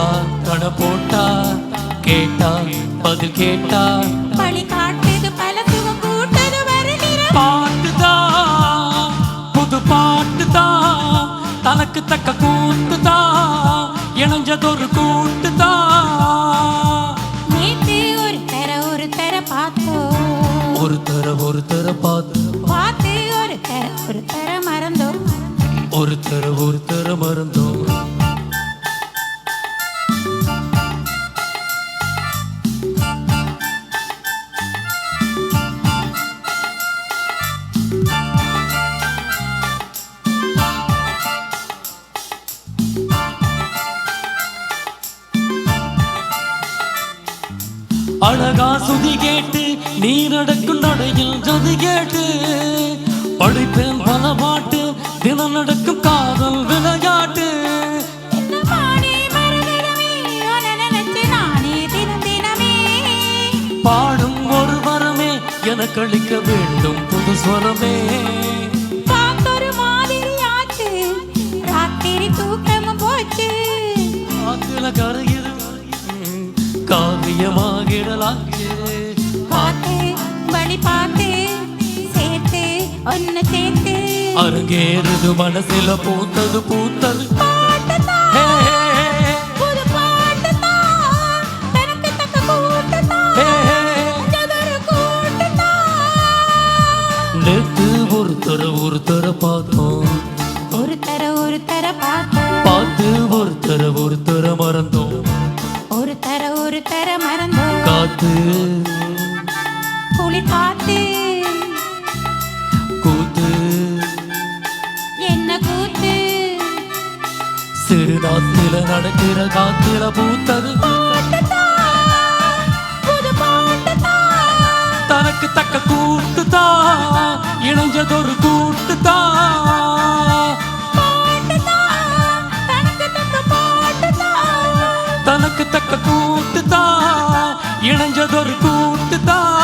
கண போட்டா, கேட்டா பதில் கேட்டா. பழி காட்டுது பல சுகம் கூட்டது வருகிற. பாட்டுதான் புது பாட்டுதான், தனக்கு தக்க கூட்டுதான், இணைஞ்சதொரு கூட்டுதான். நேத்து ஒருத்தரை பார்த்தோம், ஒருத்தரை பார்த்து, பார்த்து ஒருத்தரை மறந்தோம். ஒருத்தரை மறந்தோம். அழகா சுதி கேட்டு நீ நடக்கும் நடையில் ஜதி கேட்டு படிப்பேன் பல பாட்டு, தினம் நடக்கும் காதல் விளையாட்டு. என்ன பாடி மறந்திடவே, உன்னை நினைச்சு நானே தினம் தினமே. பாடும் ஒரு வரமே எனக்கு அளிக்க வேண்டும் புது ஸ்வரமே. பார்த்தொரு மாதிரியாச்சு, ராத்திரி தூக்கமும் போச்சு. காத்துல கரையில் காவியமாகிடலாச்சு. பார்த்து வழி பார்த்து சேர்த்து ஒன்னு சேர்த்து. அருகேறுது மனசில பூத்தது பூத்தது. பாட்டுதான், ஹே, ஹே, ஹே. புது பாட்டுதான், தனக்கு தக்க கூட்டுதான், ஹே, ஹே. இணைஞ்சதொரு கூட்டுதான். நேத்து ஒருத்தரை பார்த்தோம், ஒருத்தரை பார்த்தோம், பார்த்து ஒருத்தரை மறந்தோம். ஒரு தர மறந்து காத்து குளிர் காத்து கூத்து என்ன கூத்து சிறுநாத்தில நடக்கிற காத்தில பூத்தது புது பாட்டுதான் தனக்கு தக்க கூட்டுதான் இணைஞ்சதொரு கூட்டுதான் பாட்டுதான் தனக்கு தக்க பாட்டுதான் தனக்கு தக்க கூட்டுதான் இணைஞ்சதொரு கூட்டுதான்